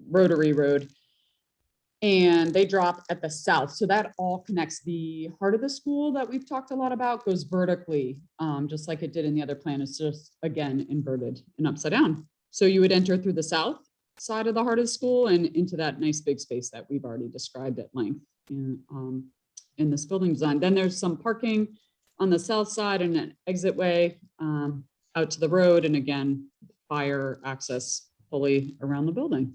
rotary road. And they drop at the south. So that all connects. The heart of the school that we've talked a lot about goes vertically, just like it did in the other plan. It's just, again, inverted and upside down. So you would enter through the south side of the heart of the school and into that nice big space that we've already described at length in this building design. Then there's some parking on the south side and an exit way out to the road. And again, fire access fully around the building.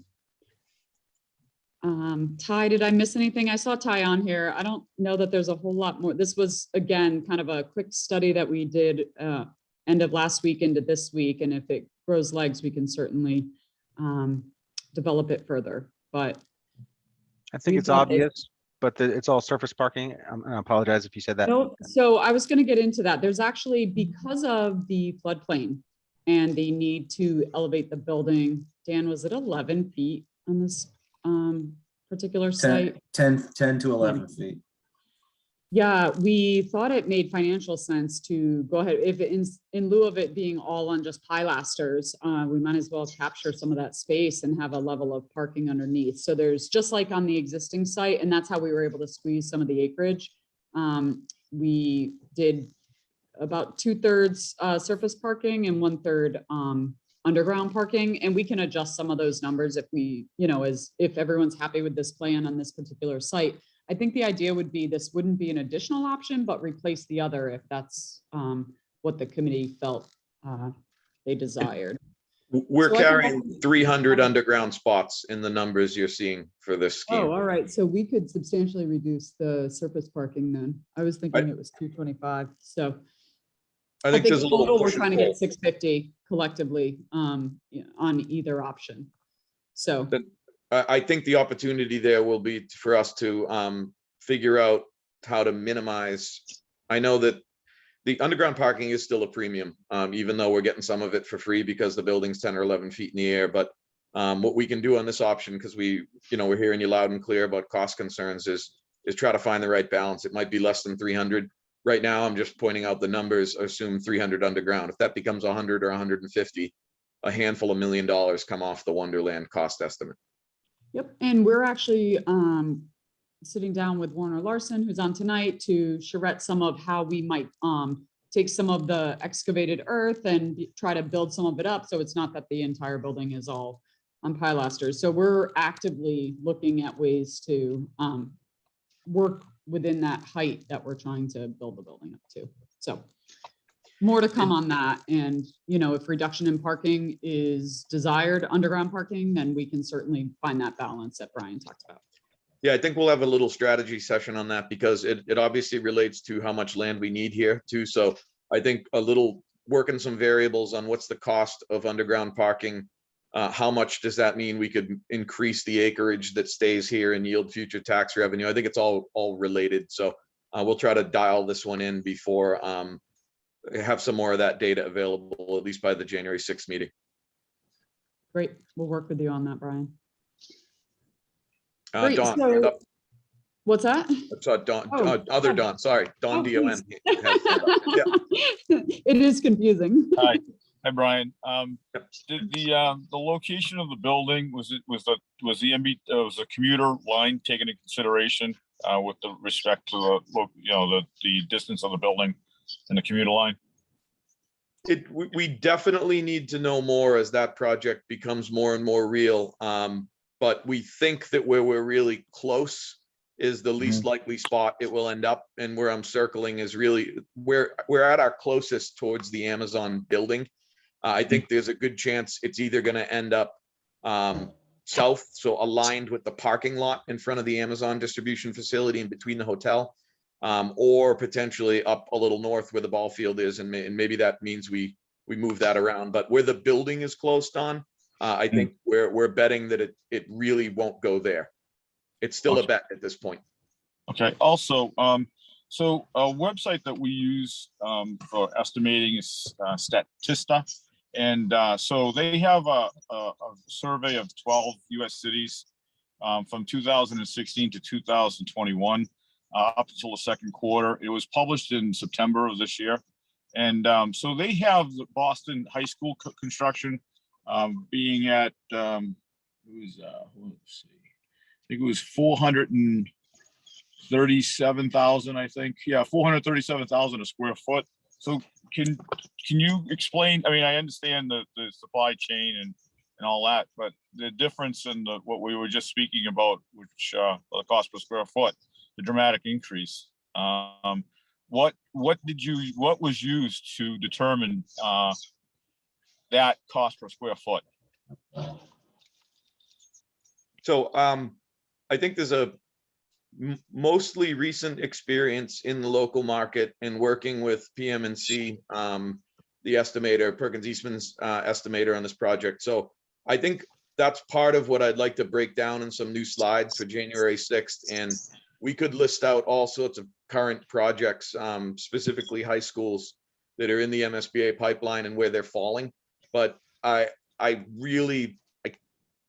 Ty, did I miss anything? I saw Ty on here. I don't know that there's a whole lot more. This was, again, kind of a quick study that we did end of last week into this week. And if it grows legs, we can certainly develop it further. But I think it's obvious, but it's all surface parking. I apologize if you said that. no, so I was going to get into that. There's actually, because of the floodplain and the need to elevate the building, Dan, was it 11 feet on this particular site? 10 to 11 feet. Yeah, we thought it made financial sense to go ahead. If it, in lieu of it being all on just pilasters, we might as well capture some of that space and have a level of parking underneath. So there's just like on the existing site, and that's how we were able to squeeze some of the acreage. We did about 2/3 surface parking and 1/3 underground parking, and we can adjust some of those numbers if we, if everyone's happy with this plan on this particular site. I think the idea would be this wouldn't be an additional option, but replace the other if that's what the committee felt they desired. We're So I think carrying 300 underground spots in the numbers you're seeing for this Oh, scheme. all right. So we could substantially reduce the surface parking then. I was thinking it was 225. So I think there's a little total, we're push and trying to pull. get 650 collectively on either option. So I think the opportunity there will be for us to figure out how to minimize. I know that the underground parking is still a premium, even though we're getting some of it for free because the building's 10 or 11 feet in the air. But what we can do on this option, because we're hearing you loud and clear about cost concerns, is try to find the right balance. It might be less than 300. Right now, I'm just pointing out the numbers, assume 300 underground. If that becomes 100 or 150, a handful of $1 million come off the Wonderland cost estimate. Yep, and we're actually sitting down with Warner Larson, who's on tonight, to charrette some of how we might take some of the excavated earth and try to build some of it up. So it's not that the entire building is all on pilasters. So we're actively looking at ways to work within that height that we're trying to build the building up to. So more to come on that. And, if reduction in parking is desired, underground parking, then we can certainly find that balance that Brian talked about. Yeah, I think we'll have a little strategy session on that because it obviously relates to how much land we need here too. So I think a little working some variables on what's the cost of underground parking. How much does that mean we could increase the acreage that stays here and yield future tax revenue? I think it's all related. So we'll try to dial this one in before have some more of that data available, at least by the January 6th meeting. Great. We'll work with you on that, Brian. Dawn, Great, so- hand up. What's that? Dawn, Oh, other yeah. Dawn, sorry, Dawn Oh, D-O-N. please. Yeah. It is confusing. Hi, Brian. The location of the building, was the commuter line taken into consideration with the respect to the distance of the building and the commuter line? We definitely need to know more as that project becomes more and more real. But we think that where we're really close is the least likely spot it will end up. And where I'm circling is really we're at our closest towards the Amazon building. I think there's a good chance it's either going to end up south, so aligned with the parking lot in front of the Amazon distribution facility in between the hotel, or potentially up a little north where the ball field is, and maybe that means we move that around. But where the building is closed on, I think we're betting that it really won't go there. It's still a bet at this point. Okay. Also, so a website that we use for estimating is Statista. And so they have a survey of 12 US cities from 2016 to 2021 up until the second quarter. It was published in September of this year. And so they have the Boston High School construction being at, let's see, I think it was 437,000, I think. Yeah, 437,000 a square foot. So can you explain? I mean, I understand the supply chain and all that, but the difference in what we were just speaking about, which the cost per square foot, the dramatic increase. What was used to determine that cost per square foot? So I think there's a mostly recent experience in the local market and working with PM&C, the estimator, Perkins Eastman's estimator on this project. So I think that's part of what I'd like to break down in some new slides for January 6th. And we could list out all sorts of current projects, specifically high schools that are in the MSBA pipeline and where they're falling. But I really,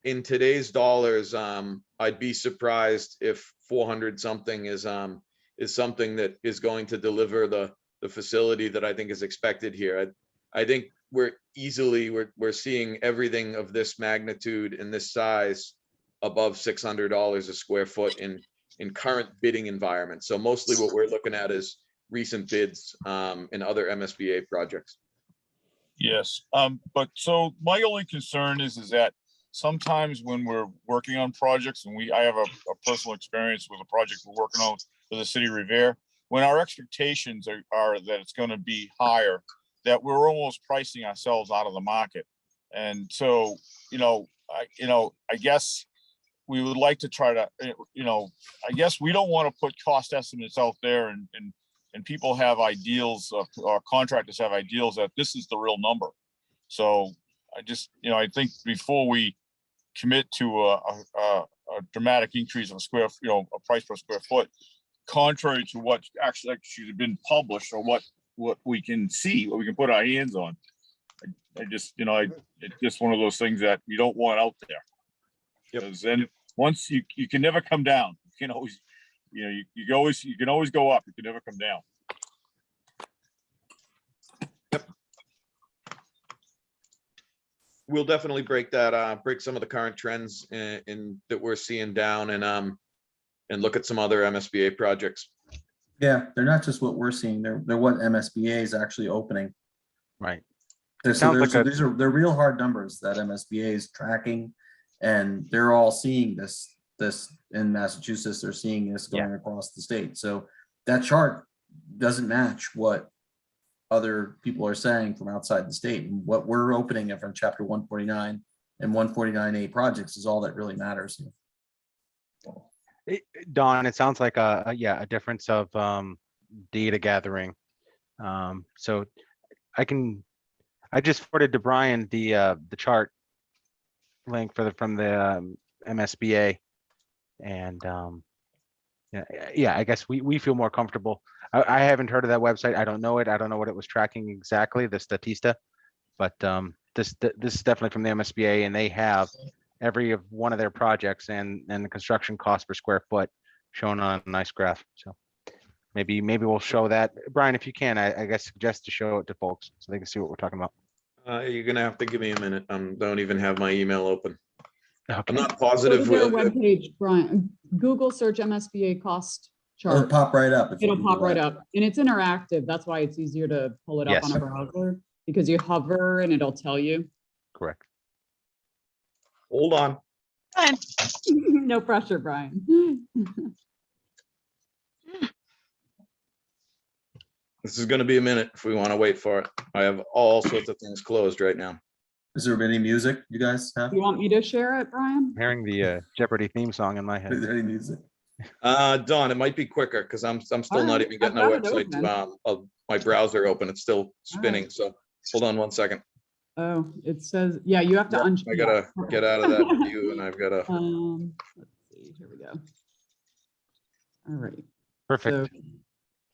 in today's dollars, I'd be surprised if 400 something is something that is going to deliver the facility that I think is expected here. I think we're seeing everything of this magnitude and this size above $600 a square foot. And in current bidding environment. So mostly what we're looking at is recent bids in other MSBA projects. Yes, but so my only concern is that sometimes when we're working on projects, and I have a personal experience with a project we're working on for the city of Revere, when our expectations are that it's gonna be higher, that we're almost pricing ourselves out of the market. And so, I guess we would like to try to, I guess we don't want to put cost estimates out there and people have ideals or contractors have ideals that this is the real number. So I just, I think before we commit to a dramatic increase of a price per square foot, contrary to what actually has been published or what we can see, what we can put our hands on. I just, it's just one of those things that you don't want out there. Because then once you can never come down. You can always, you can always go up. You can never come down. We'll definitely break some of the current trends in that we're seeing down and look at some other MSBA projects. Yeah, they're not just what we're seeing, they're what MSBA is actually opening. Right. They're real hard numbers that MSBA is tracking, and they're all seeing this in Massachusetts. They're seeing this going across the state. So that chart doesn't match what other people are saying from outside the state. And what we're opening from Chapter 149 and 149A projects is all that really matters here. Don, it sounds like a difference of data gathering. So I just forwarded to Brian the chart link from the MSBA, and I guess we feel more comfortable. I haven't heard of that website. I don't know it. I don't know what it was tracking exactly, the Statista, but this is definitely from the MSBA, and they have every one of their projects and the construction cost per square foot shown on a nice graph. So maybe we'll show that. Brian, if you can, I guess suggest to show it to folks so they can see what we're talking about. You're gonna have to give me a minute. Don't even have my email open. Okay. I'm not Go positive. to their webpage, Brian. Google search MSBA cost It'll chart. pop right up. It'll pop right up, and it's interactive. That's why it's easier to pull it up on a browser, because you hover and it'll tell you. Correct. Hold on. No pressure, Brian. This is gonna be a minute if we want to wait for it. I have all sorts of things closed right now. Is there any music you guys have? You want me to share it, Brian? I'm hearing the Jeopardy theme song in my head. Is there any music? Don, it might be quicker because I'm still not even getting a I've got it website my browser open. It's still spinning. So hold on 1 second. Oh, it says, yeah, you have to I gotta get out of that view, and I've gotta. Let's see, here we go. All right. Perfect.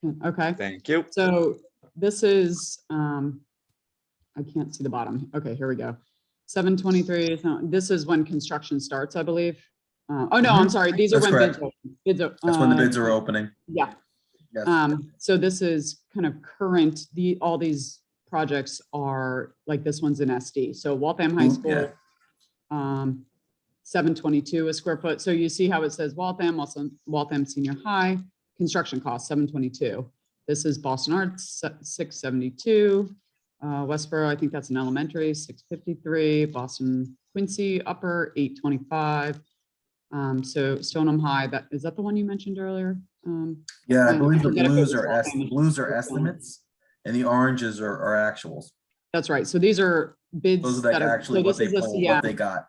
So, okay. Thank you. So this is, I can't see the bottom. Okay, here we go. 723, this is when construction starts, I believe. Oh, no, I'm sorry. These are That's when correct. bids are. That's when the bids are opening. Yeah. Yes. So this is kind of current, all these projects are, like this one's in SD. So Waltham High School, 722 a square foot. So you see how it says Waltham, also Waltham Senior High, construction cost 722. This is Boston Arts, 672. Westboro, I think that's an elementary, 653. Boston Quincy Upper, 825. So Stoneham High, is that the one you mentioned earlier? Yeah, I I believe the forget if it blues was are Waltham. blues are estimates and the oranges are actuals. That's right. So these are bids. Those are like that are- actually so what this they is a pulled, CM. what they got.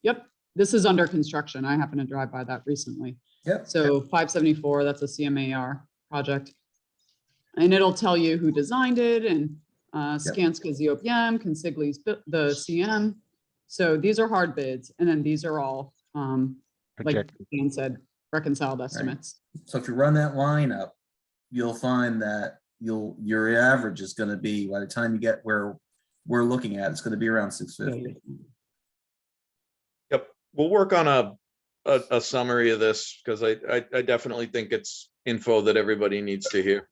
Yep, this is under construction. I happened to drive by that recently. Yep. So 574, that's a CMAR project. And it'll tell you who designed it, and Skanska's the OPM, Consigli's the CM. So these are hard bids, and then these are all, like Projected. Dan said, reconciled estimates. So if you run that line up, you'll find that your average is gonna be, by the time you get where we're looking at, it's gonna be around 650. Yep, we'll work on a summary of this because I definitely think it's info that everybody needs to hear.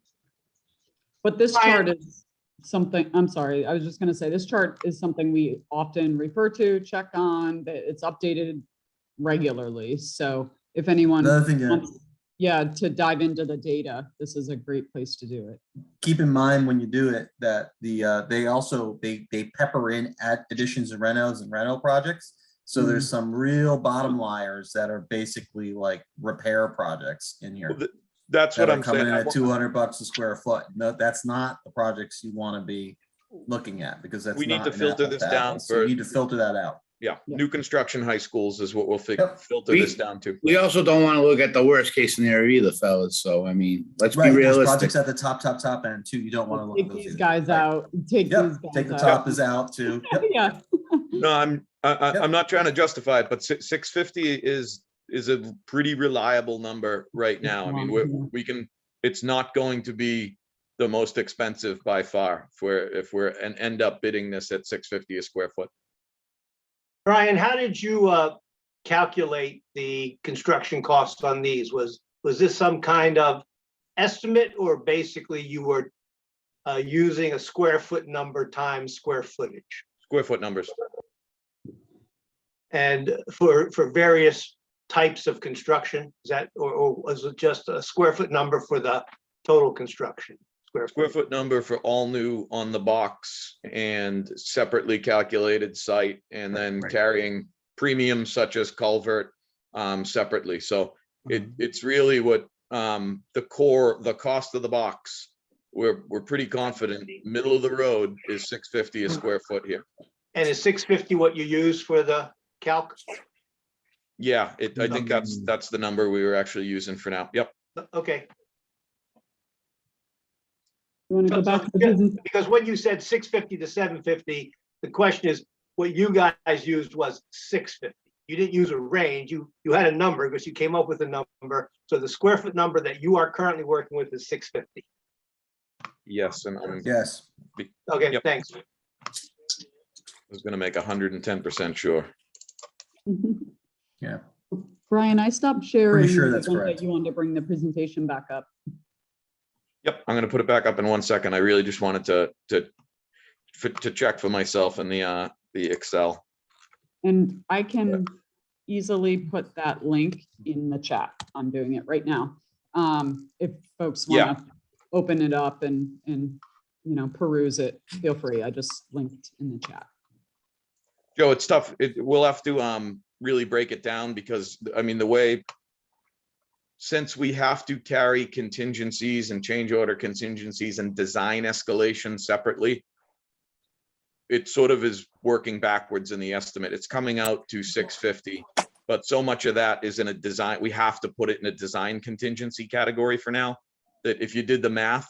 But this chart is something, I'm sorry, I was just gonna say, this chart is something we often refer to, check on, that it's updated regularly. So if anyone Another thing, wants yeah, to dive into the data, this is a great place to do it. Keep in mind when you do it, that they also pepper in at additions and reno projects. So there's some real bottom liars that are basically like repair projects in here. That's that what are I'm coming saying. in at $200 a square foot. No, that's not the projects you want to be looking at, because that's We need not to an filter apples this to down apples. So for- you need to filter that out. Yeah, new construction high schools is what we'll Yep. filter We- this down to. We also don't want to look at the worst case scenario either, fellas. So, I mean, let's be Right, there's realistic. projects at the top end too. You don't want to look at Take those these either. guys Right. out, take Yep, these guys take the out. top is out too. Yep. Yeah. No, I'm not trying to justify it, but 650 is a pretty reliable number right now. I mean, we can, it's not going to be the most expensive by far if we're and end up bidding this at 650 a square foot. Brian, how did you calculate the construction costs on these? Was this some kind of estimate, or basically you were using a square foot number times square footage? Square foot numbers. And for various types of construction, is that, or was it just a square foot number for the total construction? Square foot number for all new on the box and separately calculated site, and then carrying premiums such as culvert separately. So it's really what the cost of the box. We're pretty confident middle of the road is 650 a square foot here. And is 650 what you use for the calc? Yeah, I think that's the number we were actually using for now. Yep. Okay. You want to go back to the business? Because when you said 650 to 750, the question is, what you guys used was 650. You didn't use a range. You had a number because you came up with a number. So the square foot number that you are currently working with is 650. Yes, and I'm Yes. Okay, Yep. thanks. I was gonna make 110% sure. Yeah. Brian, I stopped sharing. sure the that's event that correct. You wanted to bring the presentation back up. Yep, I'm gonna put it back up in 1 second. I really just wanted to check for myself in the Excel. And I can easily put that link in the chat. I'm doing it right now. If folks Yeah. want to open it up and peruse it, feel free. I just linked in the chat. Joe, it's tough. We'll have to really break it down because, I mean, since we have to carry contingencies and change order contingencies and design escalation separately, it sort of is working backwards in the estimate. It's coming out to 650, but so much of that is in a design. We have to put it in a design contingency category for now, that if you did the math,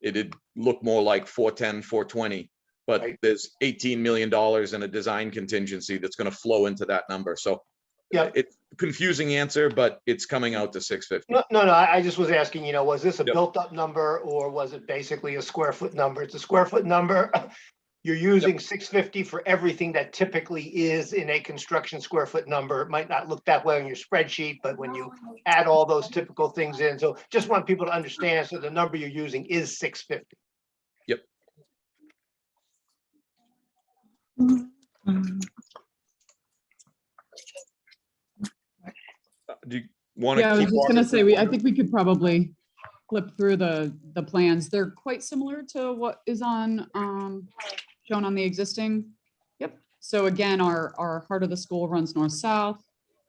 it'd look more like 410, 420. But there's $18 million in a design contingency that's going to flow into that number. So Yeah. it's a confusing answer, but it's coming out to 650. No, I just was asking, was this a Yep. built up number or was it basically a square foot number? It's a square foot number. You're using 650 for everything that typically is in a construction square foot number. It might not look that way on your spreadsheet, but when you add all those typical things in, so just want people to understand, so the number you're using is 650. Yep. Do you want to Yeah, I was keep just gonna walking? say, I think we could probably flip through the plans. They're quite similar to what is on, shown on the existing. Yep. So again, our heart of the school runs north-south.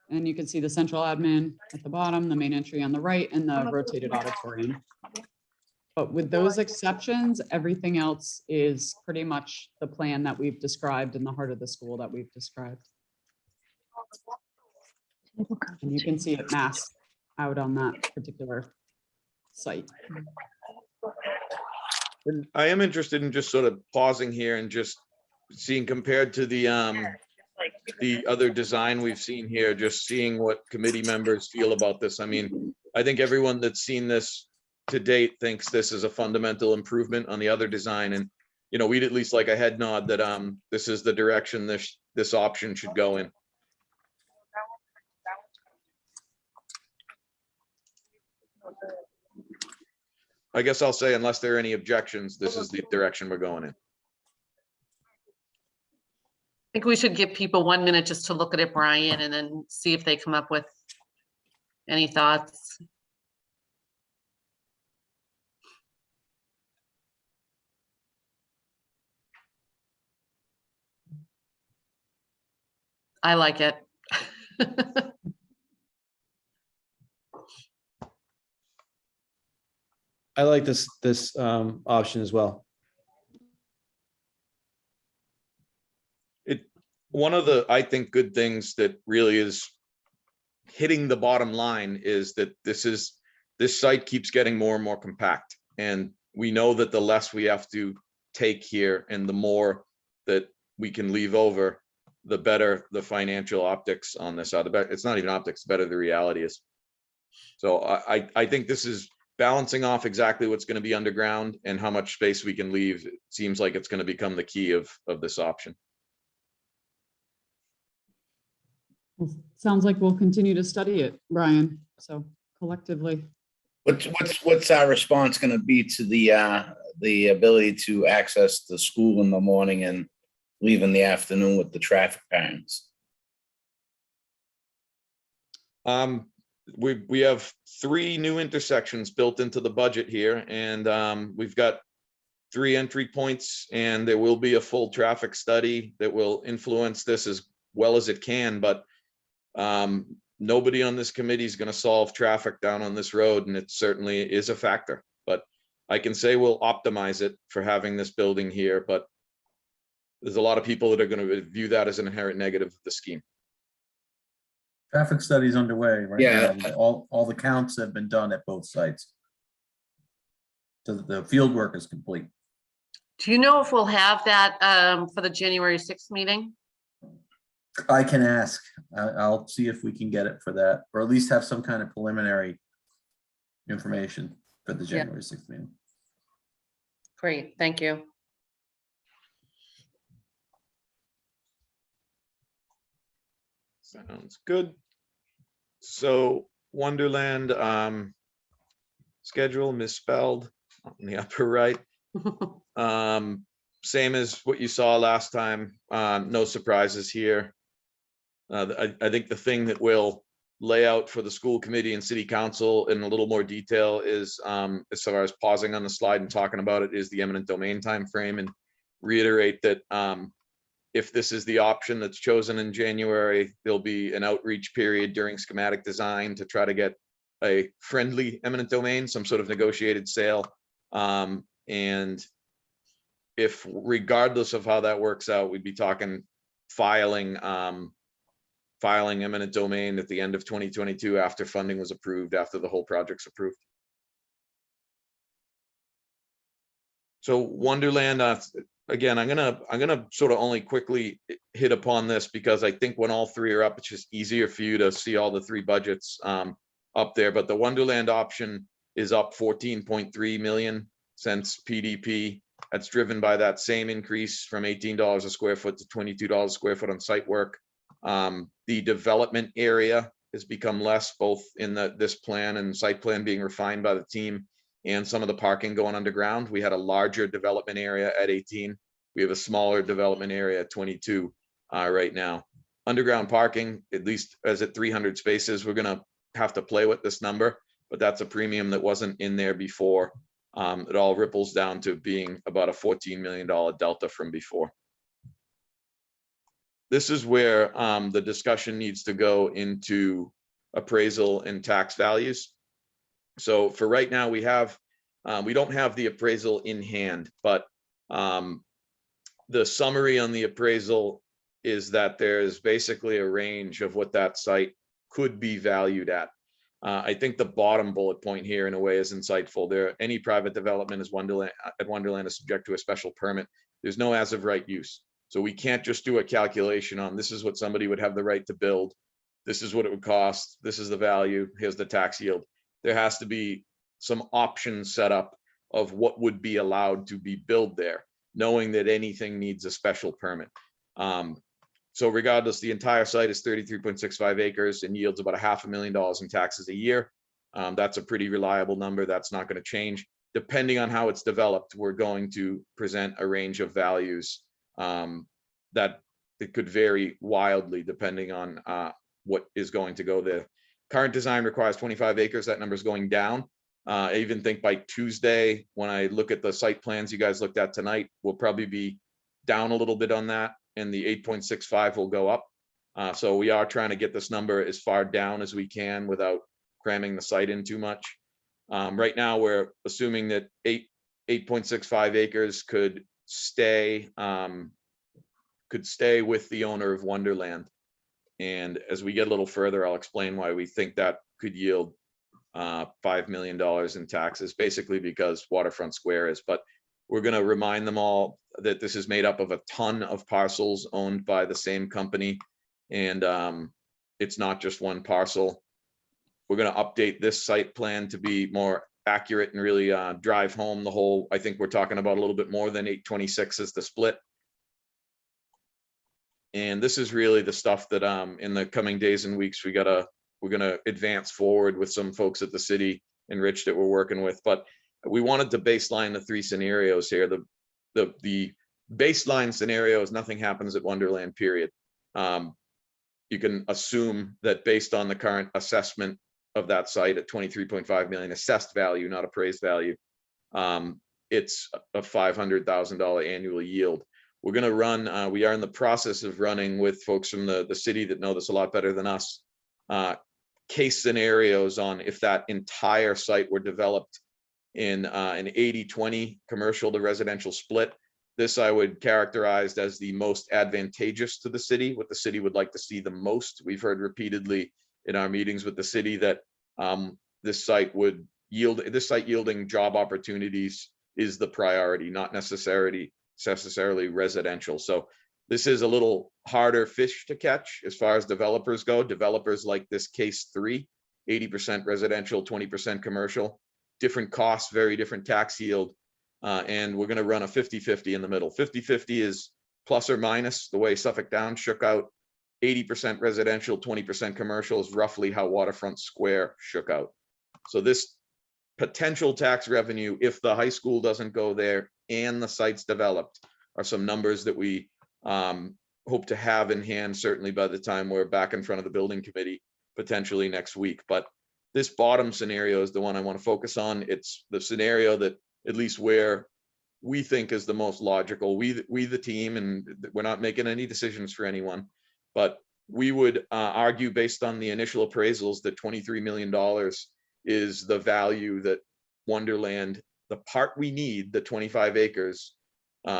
And you can see the central admin at the bottom, the main entry on the right, and the rotated auditorium. But with those exceptions, everything else is pretty much the plan that we've described in the heart of the school that we've described. And you can see it masked out on that particular site. And I am interested in just sort of pausing here and just seeing compared to the other design we've seen here, just seeing what committee members feel about this. I mean, I think everyone that's seen this to date thinks this is a fundamental improvement on the other design. And, we'd at least like a head nod that this is the direction this option should go in. I guess I'll say, unless there are any objections, this is the direction we're going in. I think we should give people 1 minute just to look at it, Brian, and then see if they come up with any thoughts. I like it. I like this option as well. One of the, I think, good things that really is hitting the bottom line is that this site keeps getting more and more compact. And we know that the less we have to take here and the more that we can leave over, the better the financial optics on this are. It's not even optics, the better the reality is. So I think this is balancing off exactly what's going to be underground and how much space we can leave. It seems like it's going to become the key of this option. Sounds like we'll continue to study it, Brian, so collectively. What's our response gonna be to the ability to access the school in the morning and leave in the afternoon with the traffic patterns? We have 3 new intersections built into the budget here, and we've got 3 entry points, and there will be a full traffic study that will influence this as well as it can, but nobody on this committee is going to solve traffic down on this road, and it certainly is a factor. But I can say we'll optimize it for having this building here, but there's a lot of people that are going to view that as an inherent negative of the scheme. Traffic studies underway, right? Yeah. now. All the counts have been done at both sites. So the field work is complete. Do you know if we'll have that for the January 6th meeting? I can ask. I'll see if we can get it for that, or at least have some kind of preliminary information for the Yeah. January 6th meeting. Great, thank you. Sounds good. So Wonderland schedule misspelled on the upper right. Same as what you saw last time. No surprises here. I think the thing that we'll lay out for the school committee and city council in a little more detail is, as far as pausing on the slide and talking about it, is the eminent domain timeframe, and reiterate that if this is the option that's chosen in January, there'll be an outreach period during schematic design to try to get a friendly eminent domain, some sort of negotiated sale. And if regardless of how that works out, we'd be talking filing eminent domain at the end of 2022 after funding was approved, after the whole project's approved. So Wonderland, again, I'm gonna sort of only quickly hit upon this because I think when all 3 are up, it's just easier for you to see all the 3 budgets up there. But the Wonderland option is up 14.3 million since PDP. That's driven by that same increase from $18 a square foot to $22 a square foot on site work. The development area has become less, both in this plan and site plan being refined by the team, and some of the parking going underground. We had a larger development area at 18. We have a smaller development area at 22 right now. Underground parking, at least as at 300 spaces, we're gonna have to play with this number, but that's a premium that wasn't in there before. It all ripples down to being about a $14 million delta from before. This is where the discussion needs to go into appraisal and tax values. So for right now, we don't have the appraisal in hand, but the summary on the appraisal is that there is basically a range of what that site could be valued at. I think the bottom bullet point here in a way is insightful. Any private development is Wonderland is subject to a special permit. There's no as of right use. So we can't just do a calculation on this is what somebody would have the right to build. This is what it would cost. This is the value. Here's the tax yield. There has to be some options set up of what would be allowed to be built there, knowing that anything needs a special permit. So regardless, the entire site is 33.65 acres and yields about $500,000 in taxes a year. That's a pretty reliable number. That's not going to change. Depending on how it's developed, we're going to present a range of values that it could vary wildly depending on what is going to go there. Current design requires 25 acres. That number is going down. I even think by Tuesday, when I look at the site plans you guys looked at tonight, we'll probably be down a little bit on that, and the 8.65 will go up. So we are trying to get this number as far down as we can without cramming the site in too much. Right now, we're assuming that 8.65 acres could stay with the owner of Wonderland. And as we get a little further, I'll explain why we think that could yield $5 million in taxes, basically because Waterfront Square is. But we're going to remind them all that this is made up of a ton of parcels owned by the same company. And it's not just one parcel. We're going to update this site plan to be more accurate and really drive home the whole. I think we're talking about a little bit more than 826 is the split. And this is really the stuff that in the coming days and weeks, we're gonna advance forward with some folks at the city and Rich that we're working with. But we wanted to baseline the 3 scenarios here. The baseline scenario is nothing happens at Wonderland, period. You can assume that based on the current assessment of that site at 23.5 million assessed value, not appraised value, it's a $500,000 annual yield. We're going to run, we are in the process of running with folks from the city that know this a lot better than us, case scenarios on if that entire site were developed in an 80-20 commercial to residential split. This I would characterize as the most advantageous to the city, what the city would like to see the most. We've heard repeatedly in our meetings with the city that this site yielding job opportunities is the priority, not necessarily residential. So this is a little harder fish to catch as far as developers go. Developers like this case 3, 80% residential, 20% commercial, different costs, very different tax yield. And we're going to run a 50-50 in the middle. 50-50 is plus or minus the way Suffolk Downs shook out. 80% residential, 20% commercial is roughly how Waterfront Square shook out. So this potential tax revenue, if the high school doesn't go there and the site's developed, are some numbers that we hope to have in hand, certainly by the time we're back in front of the building committee, potentially next week. But this bottom scenario is the one I want to focus on. It's the scenario that at least where we think is the most logical. We the team, and we're not making any decisions for anyone, but we would argue based on the initial appraisals that $23 million is the value that Wonderland, the part we need, the 25 acres,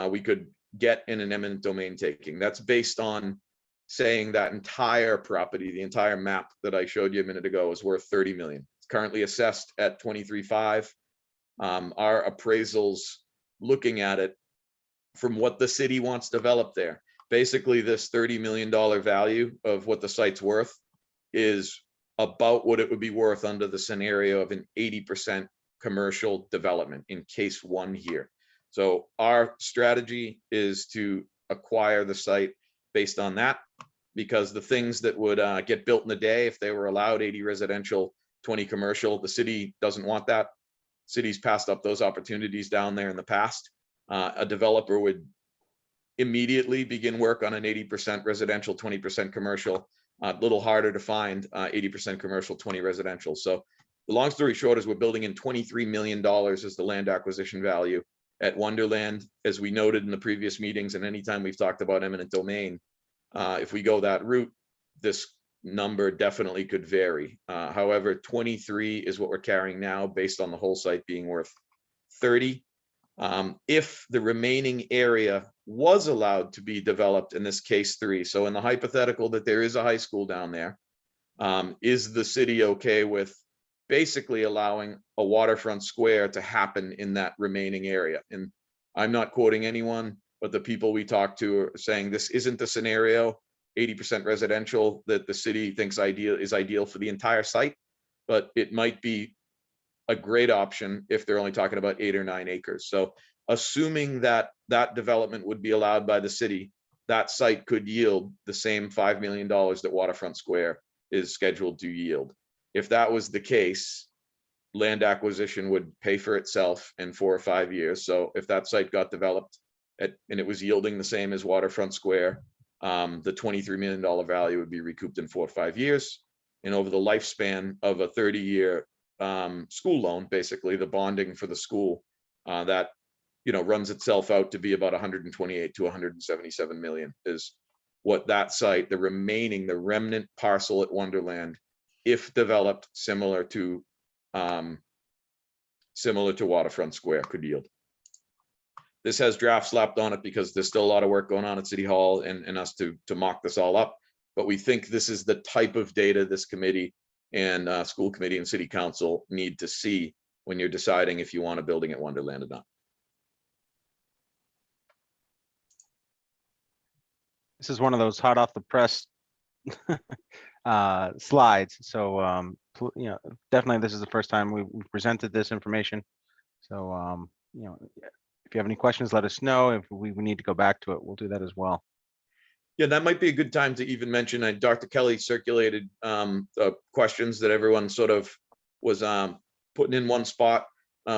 we could get in an eminent domain taking. That's based on saying that entire property, the entire map that I showed you a minute ago, is worth 30 million. It's currently assessed at 23.5. Our appraisals looking at it from what the city wants developed there. Basically, this $30 million value of what the site's worth is about what it would be worth under the scenario of an 80% commercial development in case 1 here. So our strategy is to acquire the site based on that, because the things that would get built in a day, if they were allowed 80 residential, 20 commercial, the city doesn't want that. Cities passed up those opportunities down there in the past. A developer would immediately begin work on an 80% residential, 20% commercial. A little harder to find 80% commercial, 20 residential. So the long story short is we're building in $23 million as the land acquisition value at Wonderland. As we noted in the previous meetings, and anytime we've talked about eminent domain, if we go that route, this number definitely could vary. However, 23 is what we're carrying now based on the whole site being worth 30. If the remaining area was allowed to be developed in this case 3, so in the hypothetical that there is a high school down there, is the city okay with basically allowing a Waterfront Square to happen in that remaining area? And I'm not quoting anyone, but the people we talk to are saying this isn't the scenario, 80% residential, that the city thinks is ideal for the entire site, but it might be a great option if they're only talking about 8 or 9 acres. So assuming that that development would be allowed by the city, that site could yield the same $5 million that Waterfront Square is scheduled to yield. If that was the case, land acquisition would pay for itself in 4 or 5 years. So if that site got developed and it was yielding the same as Waterfront Square, the $23 million value would be recouped in 4 or 5 years. And over the lifespan of a 30-year school loan, basically the bonding for the school, that runs itself out to be about 128 to 177 million is what that site, the remnant parcel at Wonderland, if developed similar to Waterfront Square, could yield. This has draft slapped on it because there's still a lot of work going on at City Hall and us to mock this all up. But we think this is the type of data this committee and school committee and city council need to see when you're deciding if you want a building at Wonderland or not. This is one of those hot off the press slides. So, definitely this is the first time we've presented this information. So, if you have any questions, let us know. If we need to go back to it, we'll do that as well. Yeah, that might be a good time to even mention, Dr. Kelly circulated questions that everyone sort of was putting in one spot.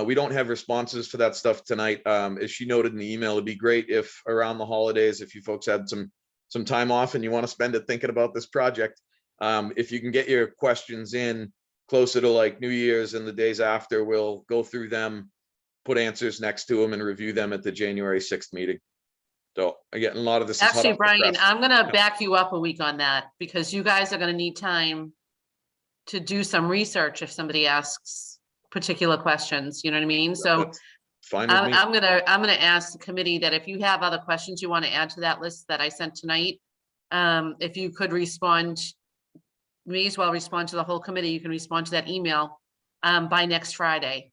We don't have responses for that stuff tonight. As she noted in the email, it'd be great if around the holidays, if you folks had some time off and you want to spend it thinking about this project, if you can get your questions in closer to like New Year's and the days after, we'll go through them, put answers next to them and review them at the January 6th meeting. So again, a lot of this is hot Actually, off the Brian, press. I'm gonna back you up a week on that because you guys are gonna need time to do some research if somebody asks particular questions, you know what I mean? So That's fine with me. I'm gonna ask the committee that if you have other questions you want to add to that list that I sent tonight, if you could respond, may as well respond to the whole committee. You can respond to that email by next Friday,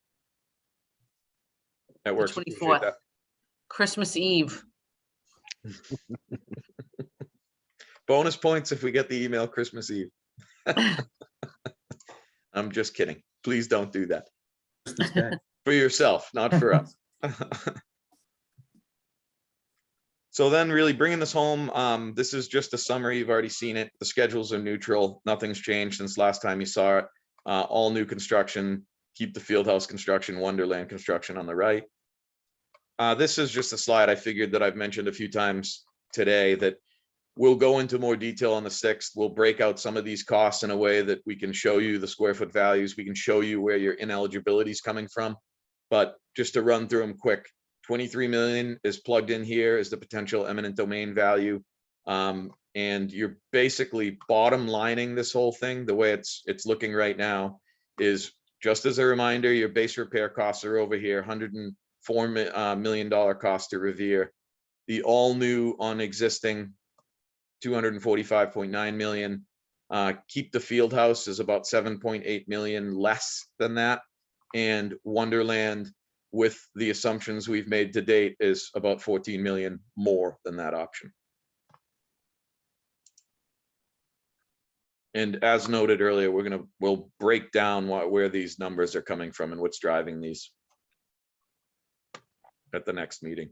That the works. Appreciate 24th, that. Christmas Eve. Bonus points if we get the email Christmas Eve. I'm just kidding. Please don't do that. For yourself, not for us. So then really bringing this home, this is just a summary. You've already seen it. The schedules are neutral. Nothing's changed since last time you saw it. All new construction, keep the Fieldhouse construction, Wonderland construction on the right. This is just a slide I figured that I've mentioned a few times today that we'll go into more detail on the 6th. We'll break out some of these costs in a way that we can show you the square foot values. We can show you where your ineligibility is coming from. But just to run through them quick, 23 million is plugged in here as the potential eminent domain value. And you're basically bottom lining this whole thing. The way it's looking right now is, just as a reminder, your base repair costs are over here, $104 million cost to Revere. The all new on existing, 245.9 million. Keep the Fieldhouse is about 7.8 million less than that. And Wonderland, with the assumptions we've made to date, is about 14 million more than that option. And as noted earlier, we'll break down where these numbers are coming from and what's driving these at the next meeting.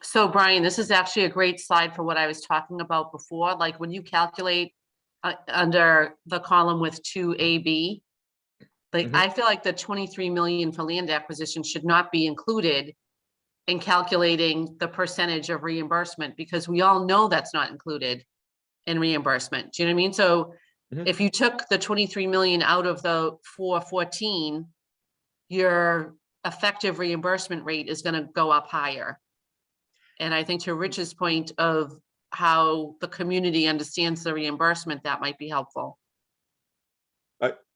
So Brian, this is actually a great slide for what I was talking about before. Like when you calculate under the column with 2AB, like I feel like the 23 million for land acquisition should not be included in calculating the percentage of reimbursement, because we all know that's not included in reimbursement. Do you know what I mean? So if you took the 23 million out of the 414, your effective reimbursement rate is going to go up higher. And I think to Rich's point of how the community understands the reimbursement, that might be helpful.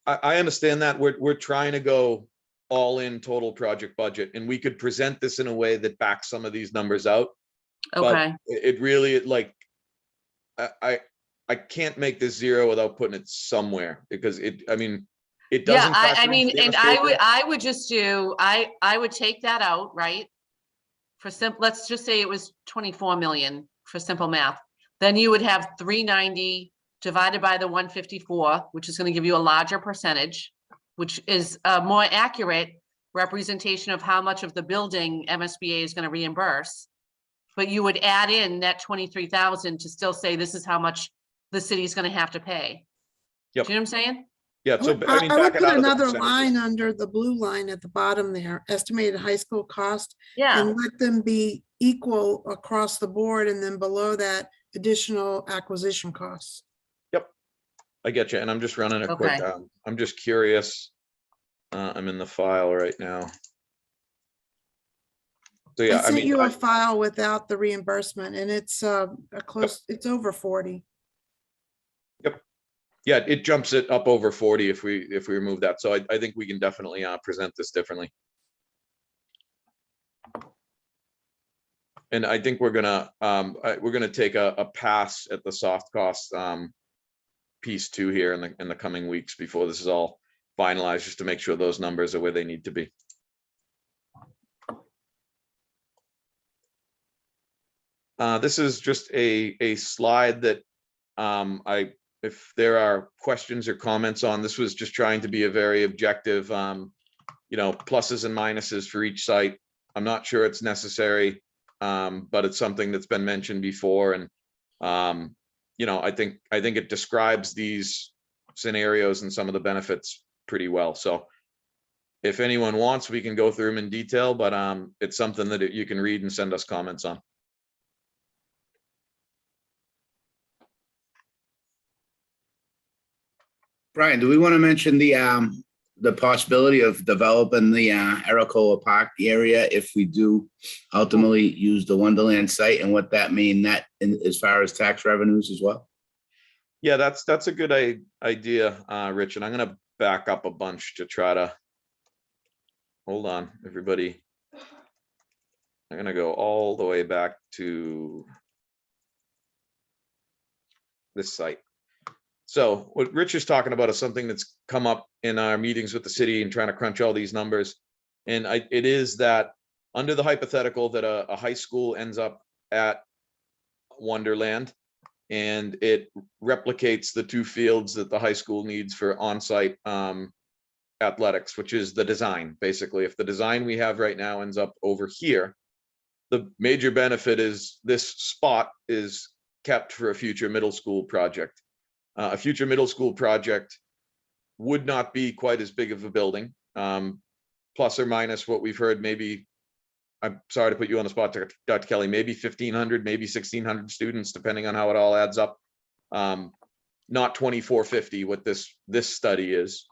I understand that. We're trying to go all in total project budget, and we could present this in a way that backs some of these numbers out. Okay. But it really, like, I can't make this zero without putting it somewhere, because it doesn't. Yeah, I factor mean, into the and MS I would just do, I would take that out, right? For simple, let's just say it was 24 million for simple math. Then you would have 390 divided by the 154, which is going to give you a larger percentage, which is a more accurate representation of how much of the building MSBA is going to reimburse. But you would add in that 23,000 to still say this is how much the city is going to have to pay. Yep. Do you know what I'm saying? Yeah. So I would put another percentages. line under the blue line at the bottom there, estimated high school cost. Yeah. And let them be equal across the board, and then below that, additional acquisition costs. Yep, I get you. And I'm just running a quick, I'm just curious. I'm in the file right now. So I yeah, I sent mean, you a file without the reimbursement and it's it's over 40. yeah, it jumps it up over 40 if we remove that. So I think we can definitely present this differently. And I think we're gonna take a pass at the soft cost piece too here in the coming weeks before this is all finalized, just to make sure those numbers are where they need to be. This is just a slide that if there are questions or comments on, this was just trying to be a very objective, pluses and minuses for each site. I'm not sure it's necessary, but it's something that's been mentioned before. And, I think it describes these scenarios and some of the benefits pretty well. So if anyone wants, we can go through them in detail, but it's something that you can read and send us comments on. Brian, do we want to mention the possibility of developing the Aracola Park area if we do ultimately use the Wonderland site, and what that mean as far as tax revenues as well? Yeah, that's a good idea, Rich, and I'm gonna back up a bunch to try to, hold on, everybody. I'm gonna go all the way back to this site. So what Rich is talking about is something that's come up in our meetings with the city and trying to crunch all these numbers. And it is that under the hypothetical that a high school ends up at Wonderland and it replicates the 2 fields that the high school needs for on-site athletics, which is the design. Basically, if the design we have right now ends up over here, the major benefit is this spot is kept for a future middle school project. A future middle school project would not be quite as big of a building, plus or minus what we've heard, maybe, I'm sorry to put you on the spot, Dr. Kelly, maybe 1,500, maybe 1,600 students, depending on how it all adds up. Not 2,450, what this study is.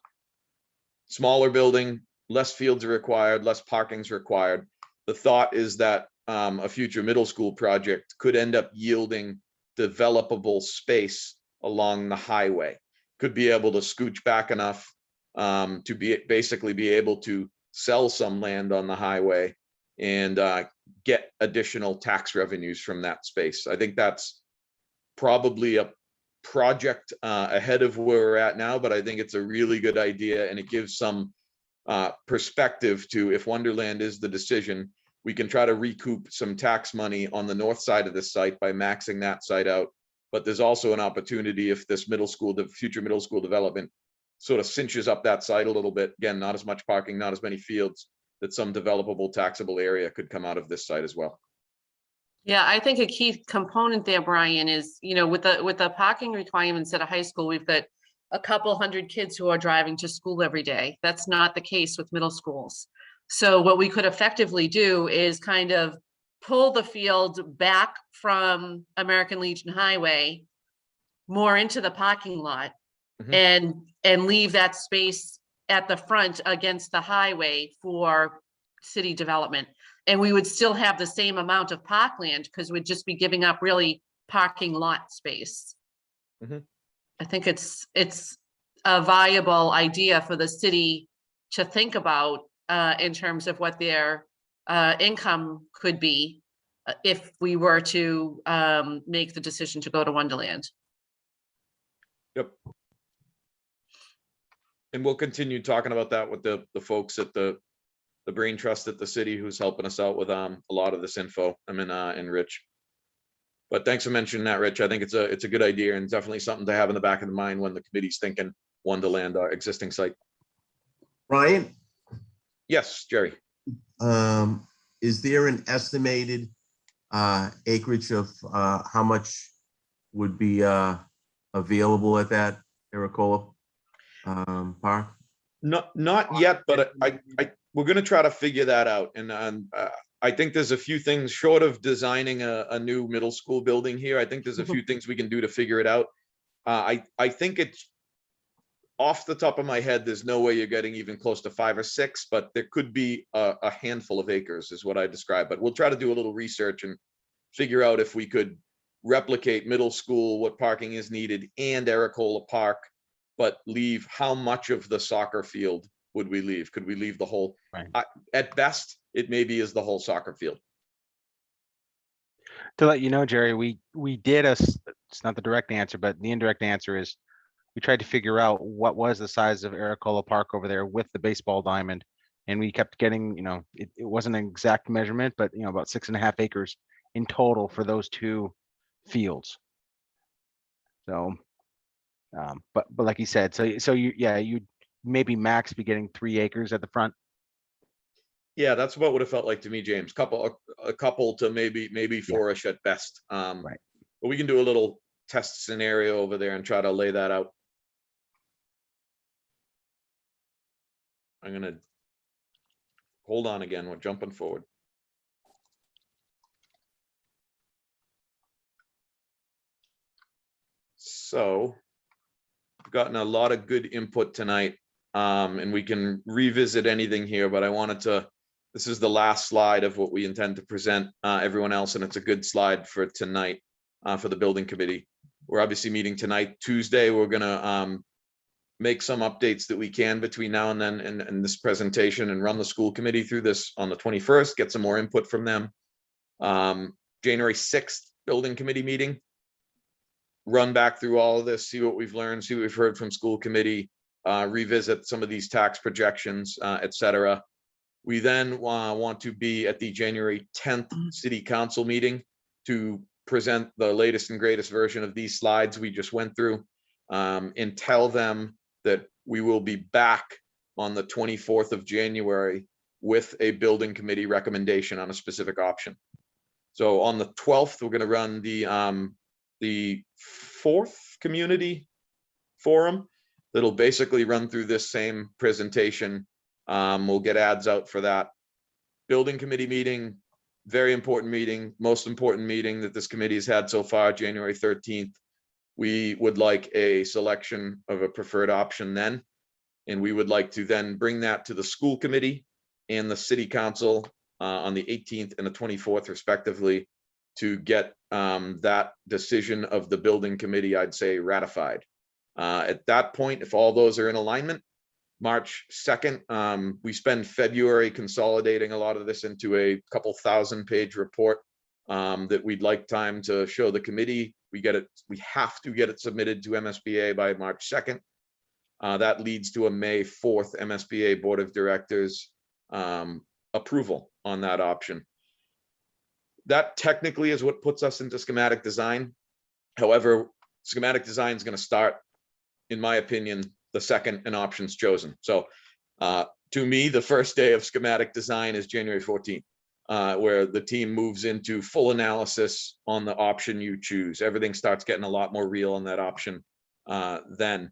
Smaller building, less fields are required, less parking's required. The thought is that a future middle school project could end up yielding developable space along the highway, could be able to scooch back enough to basically be able to sell some land on the highway and get additional tax revenues from that space. I think that's probably a project ahead of where we're at now, but I think it's a really good idea, and it gives some perspective to, if Wonderland is the decision, we can try to recoup some tax money on the north side of this site by maxing that site out. But there's also an opportunity if this future middle school development sort of cinches up that site a little bit. Again, not as much parking, not as many fields, that some developable taxable area could come out of this site as well. Yeah, I think a key component there, Brian, is, with the parking requirements at a high school, we've got a couple hundred kids who are driving to school every day. That's not the case with middle schools. So what we could effectively do is kind of pull the field back from American Legion Highway more into the parking lot, and leave that space at the front against the highway for city development. And we would still have the same amount of parkland because we'd just be giving up really parking lot space. I think it's a viable idea for the city to think about in terms of what their income could be if we were to make the decision to go to Wonderland. Yep. And we'll continue talking about that with the folks at the Brain Trust at the city, who's helping us out with a lot of this info. And Rich. But thanks for mentioning that, Rich. I think it's a good idea and definitely something to have in the back of the mind when the committee's thinking Wonderland, our existing site. Brian? Yes, Jerry. Is there an estimated acreage of how much would be available at that Aracola Park? Not yet, but we're going to try to figure that out. And I think there's a few things short of designing a new middle school building here. I think there's a few things we can do to figure it out. I think off the top of my head, there's no way you're getting even close to 5 or 6, but there could be a handful of acres is what I described. But we'll try to do a little research and figure out if we could replicate middle school, what parking is needed, and Ericola Park, but leave how much of the soccer field would we leave? Could we leave the whole? Right. At best, it maybe is the whole soccer field. To let you know, Jerry, we did it's not the direct answer, but the indirect answer is we tried to figure out what was the size of Ericola Park over there with the baseball diamond. And we kept getting, it wasn't an exact measurement, but about 6.5 acres in total for those two fields. So, but like you said, so you maybe max be getting 3 acres at the front. Yeah, that's what would have felt like to me, James. A couple to maybe 4-ish at best. Right. But we can do a little test scenario over there and try to lay that out. I'm gonna hold on again. We're jumping forward. So I've gotten a lot of good input tonight, and we can revisit anything here, but I wanted to, this is the last slide of what we intend to present everyone else, and it's a good slide for tonight for the building committee. We're obviously meeting tonight, Tuesday. We're gonna make some updates that we can between now and then and this presentation, and run the school committee through this on the 21st, get some more input from them. January 6th, building committee meeting. Run back through all of this, see what we've learned, see what we've heard from school committee, revisit some of these tax projections, et cetera. We then want to be at the January 10th city council meeting to present the latest and greatest version of these slides we just went through, and tell them that we will be back on the 24th of January with a building committee recommendation on a specific option. So on the 12th, we're going to run the 4th community forum that'll basically run through this same presentation. We'll get ads out for that. Building committee meeting, very important meeting, most important meeting that this committee has had so far, January 13th. We would like a selection of a preferred option then, and we would like to then bring that to the school committee and the city council on the 18th and the 24th respectively, to get that decision of the building committee, I'd say, ratified. At that point, if all those are in alignment, March 2nd, we spend February consolidating a lot of this into a couple 1,000-page report that we'd like time to show the committee. We have to get it submitted to MSBA by March 2nd. That leads to a May 4th MSBA Board of Directors approval on that option. That technically is what puts us into schematic design. However, schematic design is going to start, in my opinion, the second an option's chosen. So to me, the first day of schematic design is January 14th, where the team moves into full analysis on the option you choose. Everything starts getting a lot more real on that option. Then,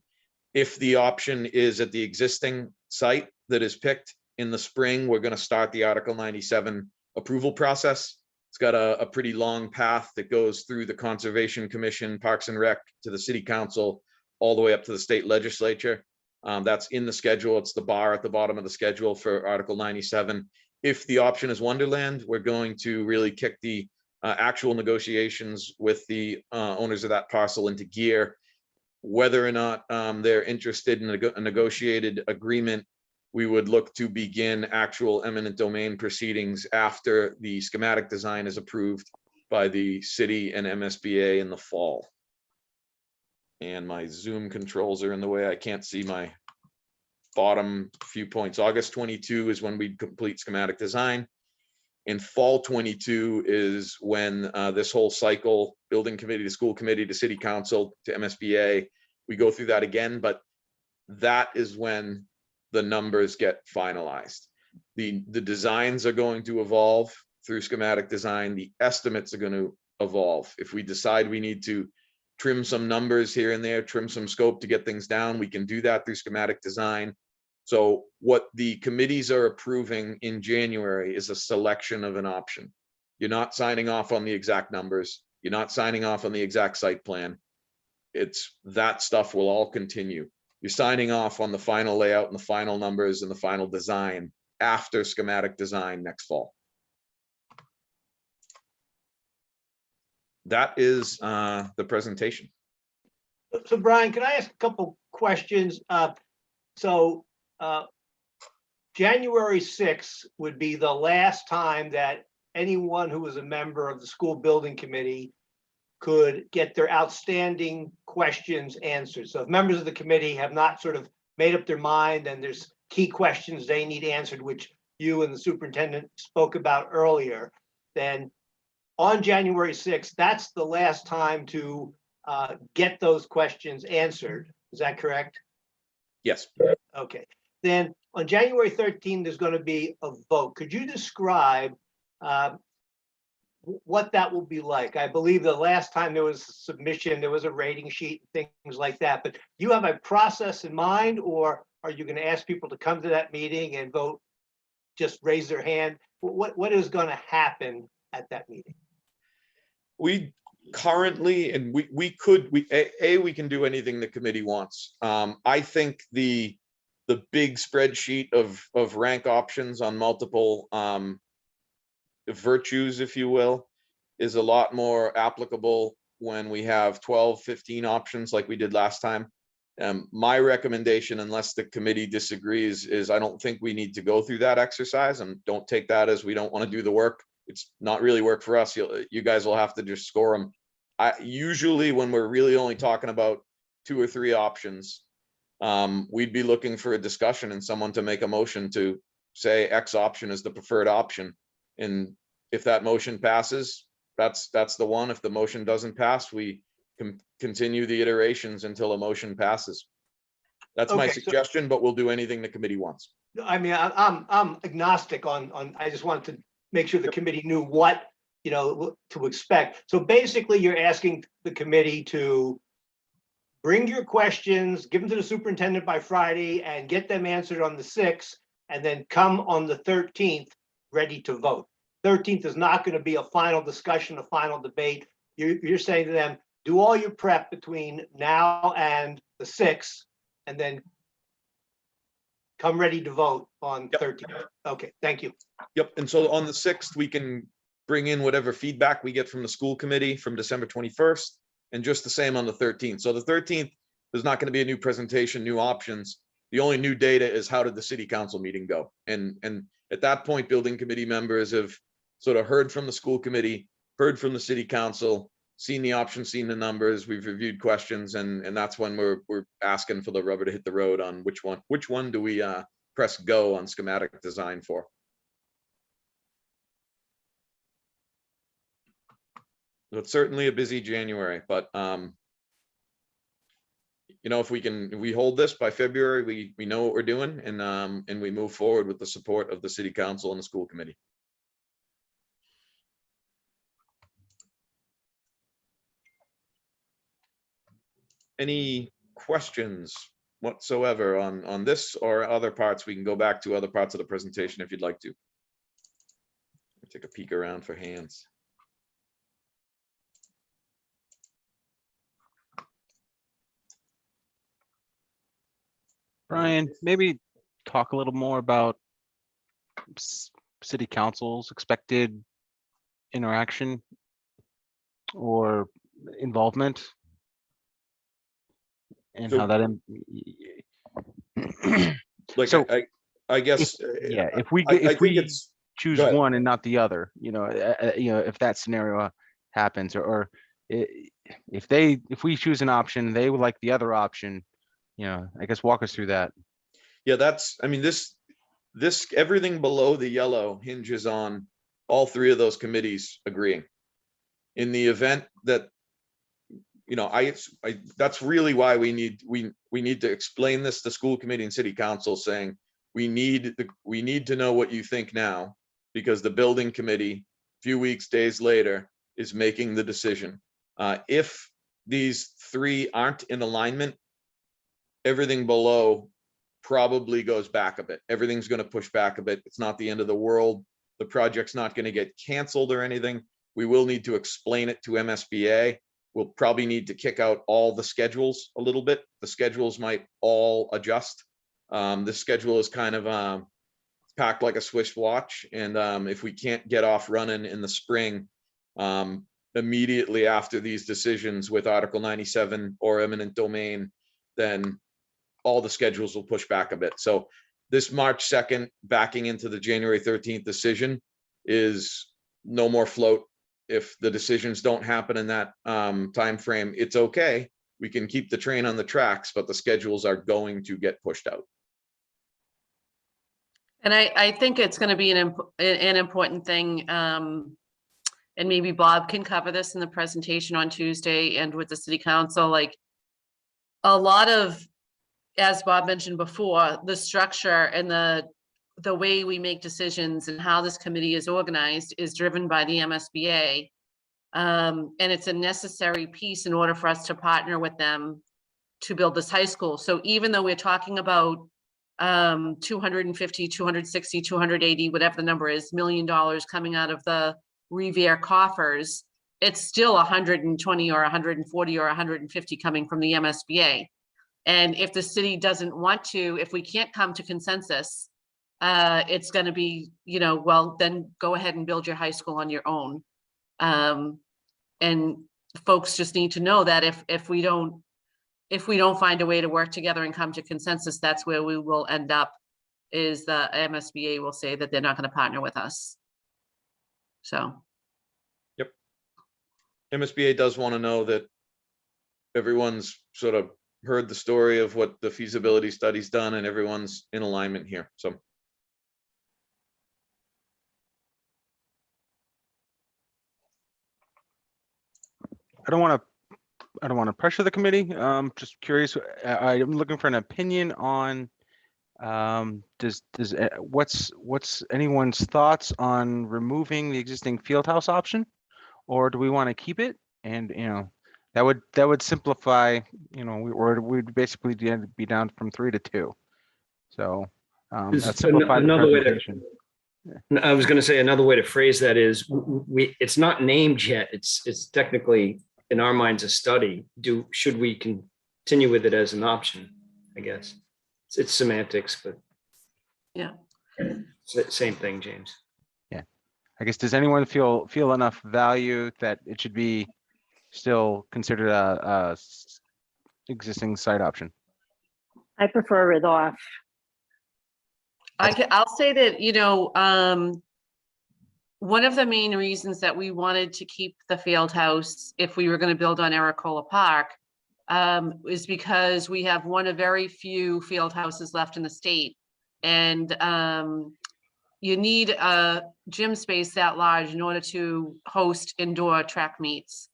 if the option is at the existing site that is picked in the spring, we're going to start the Article 97 approval process. It's got a pretty long path that goes through the Conservation Commission, Parks and Rec, to the City Council, all the way up to the state legislature. That's in the schedule. It's the bar at the bottom of the schedule for Article 97. If the option is Wonderland, we're going to really kick the actual negotiations with the owners of that parcel into gear. Whether or not they're interested in a negotiated agreement, we would look to begin actual eminent domain proceedings after the schematic design is approved by the city and MSBA in the fall. And my Zoom controls are in the way. I can't see my bottom few points. August 22 is when we complete schematic design. In fall 22 is when this whole cycle, building committee to school committee to city council to MSBA, we go through that again, but that is when the numbers get finalized. The designs are going to evolve through schematic design. The estimates are going to evolve. If we decide we need to trim some numbers here and there, trim some scope to get things down, we can do that through schematic design. So what the committees are approving in January is a selection of an option. You're not signing off on the exact numbers. You're not signing off on the exact site plan. It's that stuff will all continue. you're signing off on the final layout and the final numbers and the final design after schematic design next fall. That is the presentation. So Brian, can I ask a couple questions? So January 6th would be the last time that anyone who was a member of the school building committee could get their outstanding questions answered. So if members of the committee have not sort of made up their mind and there's key questions they need answered, which you and the superintendent spoke about earlier, then on January 6th, that's the last time to get those questions answered. Is that correct? Yes. Okay. Then on January 13th, there's going to be a vote. Could you describe what that will be like? I believe the last time there was a submission, there was a rating sheet, things like that. But do you have a process in mind, or are you going to ask people to come to that meeting and vote, just raise their hand? What is going to happen at that meeting? We currently, and we can do anything the committee wants. I think the big spreadsheet of rank options on multiple virtues, if you will, is a lot more applicable when we have 12, 15 options like we did last time. My recommendation, unless the committee disagrees, is I don't think we need to go through that exercise, and don't take that as we don't want to do the work. It's not really work for us. You guys will have to just score them. Usually when we're really only talking about 2 or 3 options, we'd be looking for a discussion and someone to make a motion to say X option is the preferred option. And if that motion passes, that's the one. If the motion doesn't pass, we can continue the iterations until a motion passes. That's my Okay, so- suggestion, but we'll do anything the committee wants. I mean, I'm agnostic on, I just wanted to make sure the committee knew what, to expect. So basically you're asking the committee to bring your questions, give them to the superintendent by Friday and get them answered on the 6th, and then come on the 13th ready to vote. 13th is not going to be a final discussion, a final debate. You're saying to them, do all your prep between now and the 6th, and then come ready to vote on 13th. Okay, thank you. Yep, and so on the 6th, we can bring in whatever feedback we get from the school committee from December 21st, and just the same on the 13th. So the 13th, there's not going to be a new presentation, new options. The only new data is how did the city council meeting go? And at that point, building committee members have sort of heard from the school committee, heard from the city council, seen the options, seen the numbers, we've reviewed questions, and that's when we're asking for the rubber to hit the road on which one do we press go on schematic design for. So it's certainly a busy January, but if we hold this by February, we know what we're doing, and we move forward with the support of the city council and the school committee. Any questions whatsoever on this or other parts? We can go back to other parts of the presentation if you'd like to. Take a peek around for hands. Brian, maybe talk a little more about city council's expected interaction or involvement, and So- how that Like, So, I guess. if we I think we it's- choose go ahead. one and not the other, if that scenario happens, or if we choose an option, they would like the other option, I guess walk us through that. Yeah, this everything below the yellow hinges on all 3 of those committees agreeing. In the event that, that's really why we need to explain this to school committee and city council, saying we need to know what you think now, because the building committee, few weeks, days later, is making the decision. If these 3 aren't in alignment, everything below probably goes back a bit. Everything's going to push back a bit. It's not the end of the world. The project's not going to get canceled or anything. We will need to explain it to MSBA. we'll probably need to kick out all the schedules a little bit. The schedules might all adjust. The schedule is kind of packed like a Swiss watch. And if we can't get off running in the spring, immediately after these decisions with Article 97 or eminent domain, then all the schedules will push back a bit. So this March 2nd, backing into the January 13th decision is no more float. If the decisions don't happen in that time frame, it's okay. We can keep the train on the tracks, but the schedules are going to get pushed out. And I think it's going to be an important thing. And maybe Bob can cover this in the presentation on Tuesday and with the city council, like a lot of, as Bob mentioned before, the structure and the way we make decisions and how this committee is organized is driven by the MSBA. And it's a necessary piece in order for us to partner with them to build this high school. So even though we're talking about 250, 260, 280, whatever the number is, $1 million coming out of the Revere coffers, it's still 120 or 140 or 150 coming from the MSBA. And if the city doesn't want to, if we can't come to consensus, it's going to be, you know, well, then go ahead and build your high school on your own. And folks just need to know that if we don't find a way to work together and come to consensus, that's where we will end up, is the MSBA will say that they're not going to partner with us. So. Yep. MSBA does want to know that everyone's sort of heard the story of what the feasibility study's done and everyone's in alignment here. So. I don't want to pressure the committee. Just curious. I'm looking for an opinion on what's anyone's thoughts on removing the existing field house option, or do we want to keep it? And that would simplify. We'd basically be down from 3 to 2. So that's simplified the presentation. I was going to say another way to phrase that is it's not named yet. It's technically in our minds a study. Should we continue with it as an option? I guess it's semantics, but yeah, same thing, James. Yeah, I guess, does anyone feel enough value that it should be still considered a existing site option? I prefer it off. I'll say that, one of the main reasons that we wanted to keep the field house if we were going to build on Aracola Park is because we have one of very few field houses left in the state. And you need a gym space that large in order to host indoor track meets.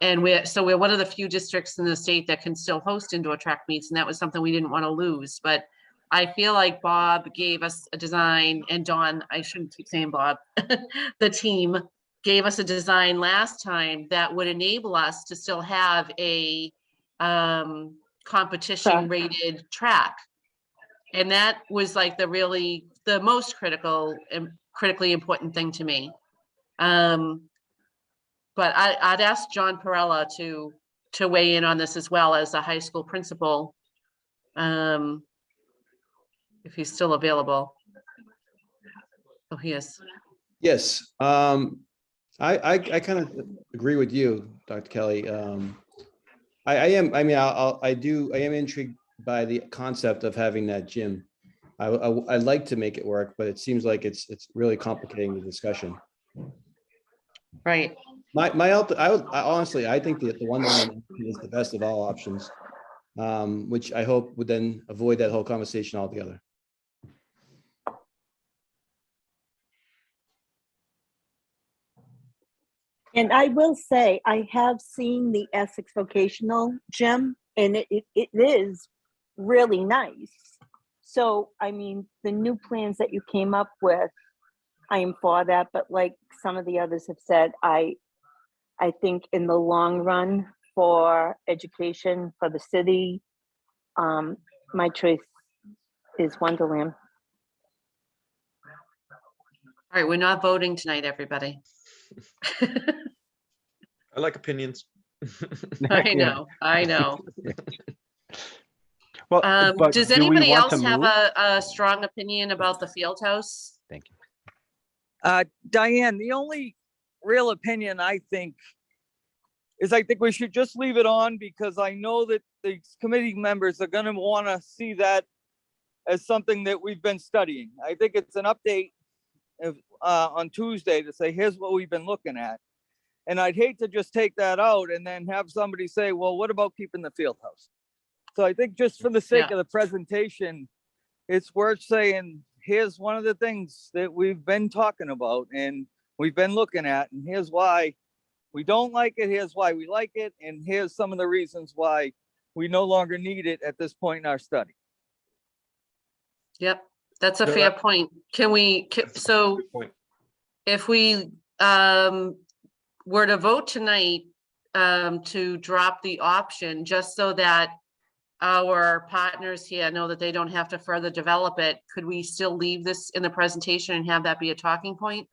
And we're one of the few districts in the state that can still host indoor track meets. And that was something we didn't want to lose. But I feel like Bob gave us a design, and Dawn, I shouldn't keep saying Bob, the team gave us a design last time that would enable us to still have a competition rated track. And that was like the most critically important thing to me. But I'd ask John Perella to weigh in on this as well as a high school principal. If he's still available. Oh, he is. Yes, I kind of agree with you, Dr. Kelly. I am intrigued by the concept of having that gym. I'd like to make it work, but it seems like it's really complicating the discussion. Right. I honestly, I think that the Wonderland is the best of all options, which I hope would then avoid that whole conversation altogether. And I will say, I have seen the Essex Vocational Gym, and it is really nice. So, I mean, the new plans that you came up with, I am for that. But like some of the others have said, I think in the long run for education, for the city, my choice is Wonderland. All right, we're not voting tonight, everybody. I like opinions. I Yeah. know. Well, but Does do we anybody want to else have move? a strong opinion about the field house? Thank you. Diane, the only real opinion I think is I think we should just leave it on because I know that the committee members are gonna wanna see that as something that we've been studying. I think it's an update on Tuesday to say, here's what we've been looking at. And I'd hate to just take that out and then have somebody say, well, what about keeping the field house? So I think just for the sake of the presentation, it's worth saying, here's one of the things that we've been talking about and we've been looking at, and here's why we don't like it, here's why we like it, and here's some of the reasons why we no longer need it at this point in our study. Yep, that's a No, fair that- point. Can we, so Good point. if we were to vote tonight to drop the option, just so that our partners here know that they don't have to further develop it, could we still leave this in the presentation and have that be a talking point?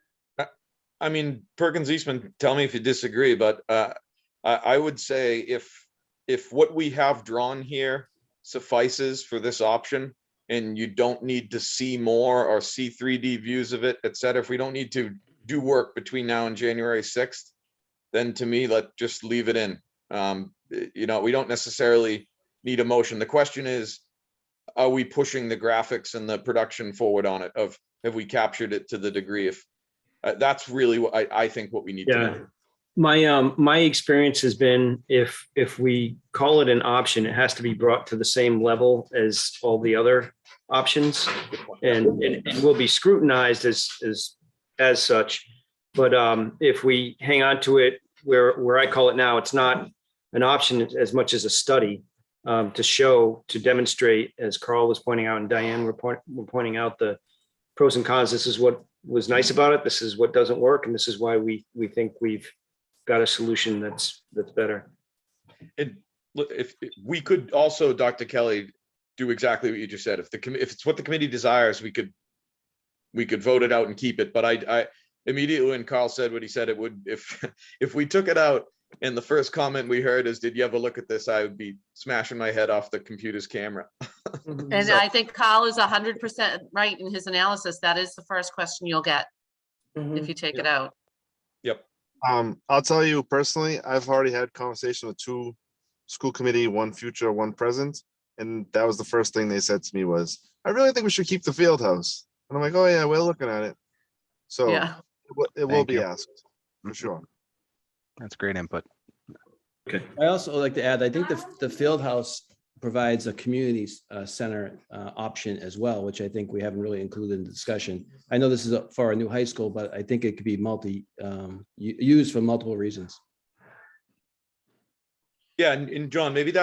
I mean, Perkins Eastman, tell me if you disagree, but I would say if what we have drawn here suffices for this option, and you don't need to see more or see 3D views of it, et cetera, if we don't need to do work between now and January 6th, then to me, just leave it in. You know, we don't necessarily need a motion. The question is, are we pushing the graphics and the production forward on it? Have we captured it to the degree? If that's really what I think what we need to do. My experience has been if we call it an option, it has to be brought to the same level as all the other options, and it will be scrutinized as such. But if we hang on to it where I call it now, it's not an option as much as a study to demonstrate, as Carl was pointing out and Diane were pointing out, the pros and cons. This is what was nice about it. This is what doesn't work, and this is why we think we've got a solution that's better. And look, if we could also, Dr. Kelly, do exactly what you just said. If it's what the committee desires, we could vote it out and keep it. But I immediately when Carl said what he said, it would, if we took it out and the first comment we heard is, did you ever look at this? I would be smashing my head off the computer's camera. And So- I think Carl is 100% right in his analysis. That is the first question you'll get if you take it out. Yep. I'll tell you personally, I've already had conversation with 2 school committee, 1 future, 1 present. And that was the first thing they said to me was, I really think we should keep the field house. And I'm like, oh yeah, we're looking at it. So Yeah. it will Thank be you. asked, for sure. That's great input. Okay. I also like to add, I think the field house provides a community center option as well, which I think we haven't really included in the discussion. I know this is for a new high school, but I think it could be used for multiple reasons. Yeah, and John, maybe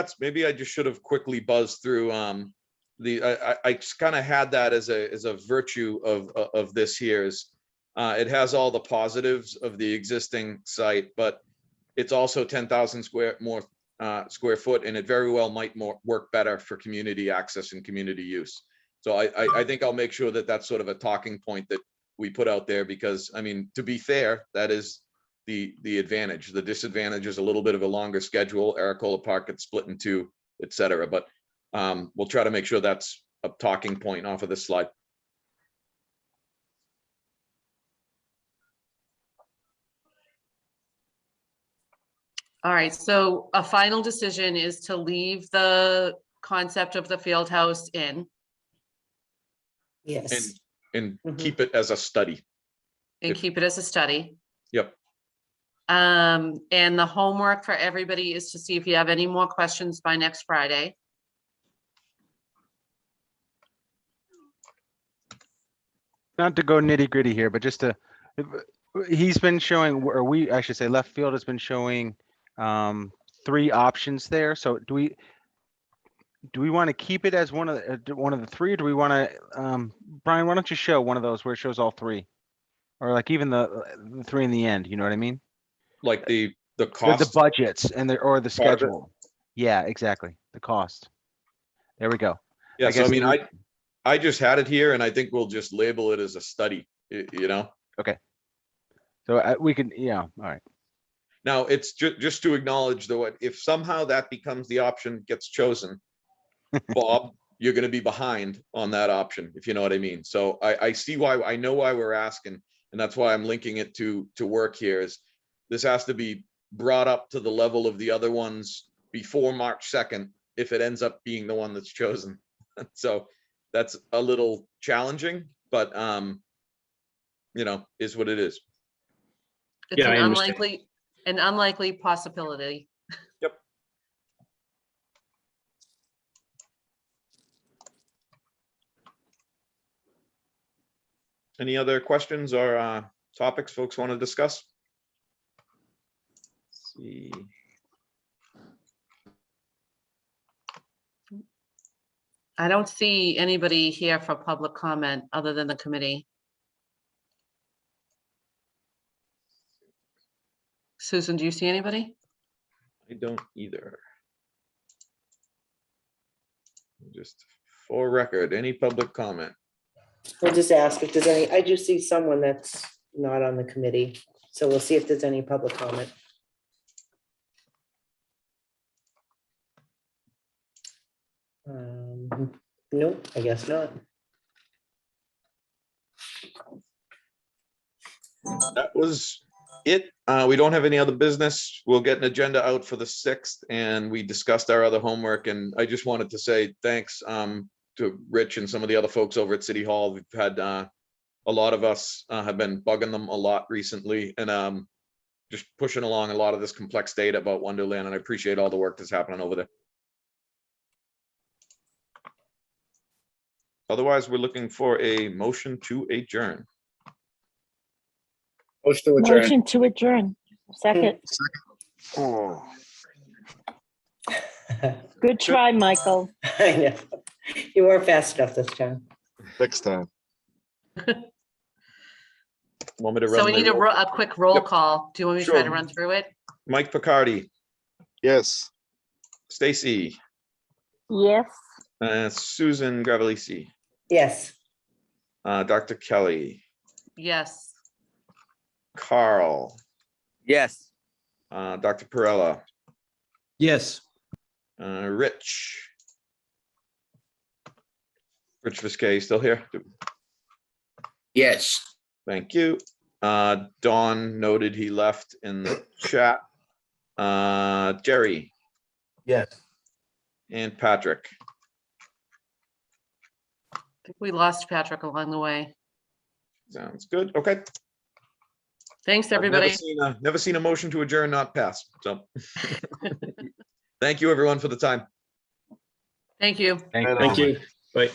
I just should have quickly buzzed through I just kind of had that as a virtue of this here is it has all the positives of the existing site, but it's also 10,000 more square foot, and it very well might work better for community access and community use. So I think I'll make sure that that's sort of a talking point that we put out there, because I mean, to be fair, that is the advantage. The disadvantage is a little bit of a longer schedule. Aracola Park gets split in 2, et cetera. But we'll try to make sure that's a talking point off of this slide. All right, so a final decision is to leave the concept of the field house in Yes. And keep it as a study. and keep it as a study. Yep. And the homework for everybody is to see if you have any more questions by next Friday. Not to go nitty gritty here, but just to, he's been showing, or I should say left field has been showing 3 options there. So do we want to keep it as one of the 3, or do we want to, Brian, why don't you show one of those where it shows all 3? Or like even the 3 in the end, you know what I mean? Like the The cost. budgets and or the part of it. schedule. Yeah, exactly. The cost. There we go. Yeah, so I guess mean, we- I just had it here, and I think we'll just label it as a study, you know? Okay. So we can, yeah, all right. Now, it's just to acknowledge though, if somehow that becomes the option gets chosen, Bob, you're gonna be behind on that option, if you know what I mean. So I see why, I know why we're asking, and that's why I'm linking it to work here is this has to be brought up to the level of the other ones before March 2nd, if it ends up being the one that's chosen. So that's a little challenging, but you know, is what it is. It's Yeah, an I understand. unlikely possibility. Yep. Any other questions or topics folks want to discuss? Let's see. I don't see anybody here for public comment other than the committee. Susan, do you see anybody? I don't either. Just for record, any public comment? We'll just ask if there's any, I do see someone that's not on the committee, so we'll see if there's any public comment. Nope, I guess not. That was it. We don't have any other business. We'll get an agenda out for the 6th, and we discussed our other homework, and I just wanted to say thanks to Rich and some of the other folks over at City Hall. We've had a lot of us have been bugging them a lot recently, and just pushing along a lot of this complex data about Wonderland, and I appreciate all the work that's happening over there. Otherwise, we're looking for a motion to adjourn. Motion to adjourn. Second. Oh, Good try, Michael. I know. You were fast enough this time. next time. Want me to So run we the need roll? a quick roll Yep. call. Do you want me to try to Sure. run through it? Mike Picardi, Yes. Stacy, Yes. Susan Gravellisi, Yes. Dr. Kelly, Yes. Carl, Yes. Dr. Perella, Yes. Rich. Rich Viscay, still here? Yes. Thank you. Don noted he left in the chat. Jerry Yes. and Patrick. I think we lost Patrick along the way. Sounds good. Okay. Thanks, I've everybody. never seen a motion to adjourn not pass. So thank you, everyone, for the time. Thank you. Thank you. Bye.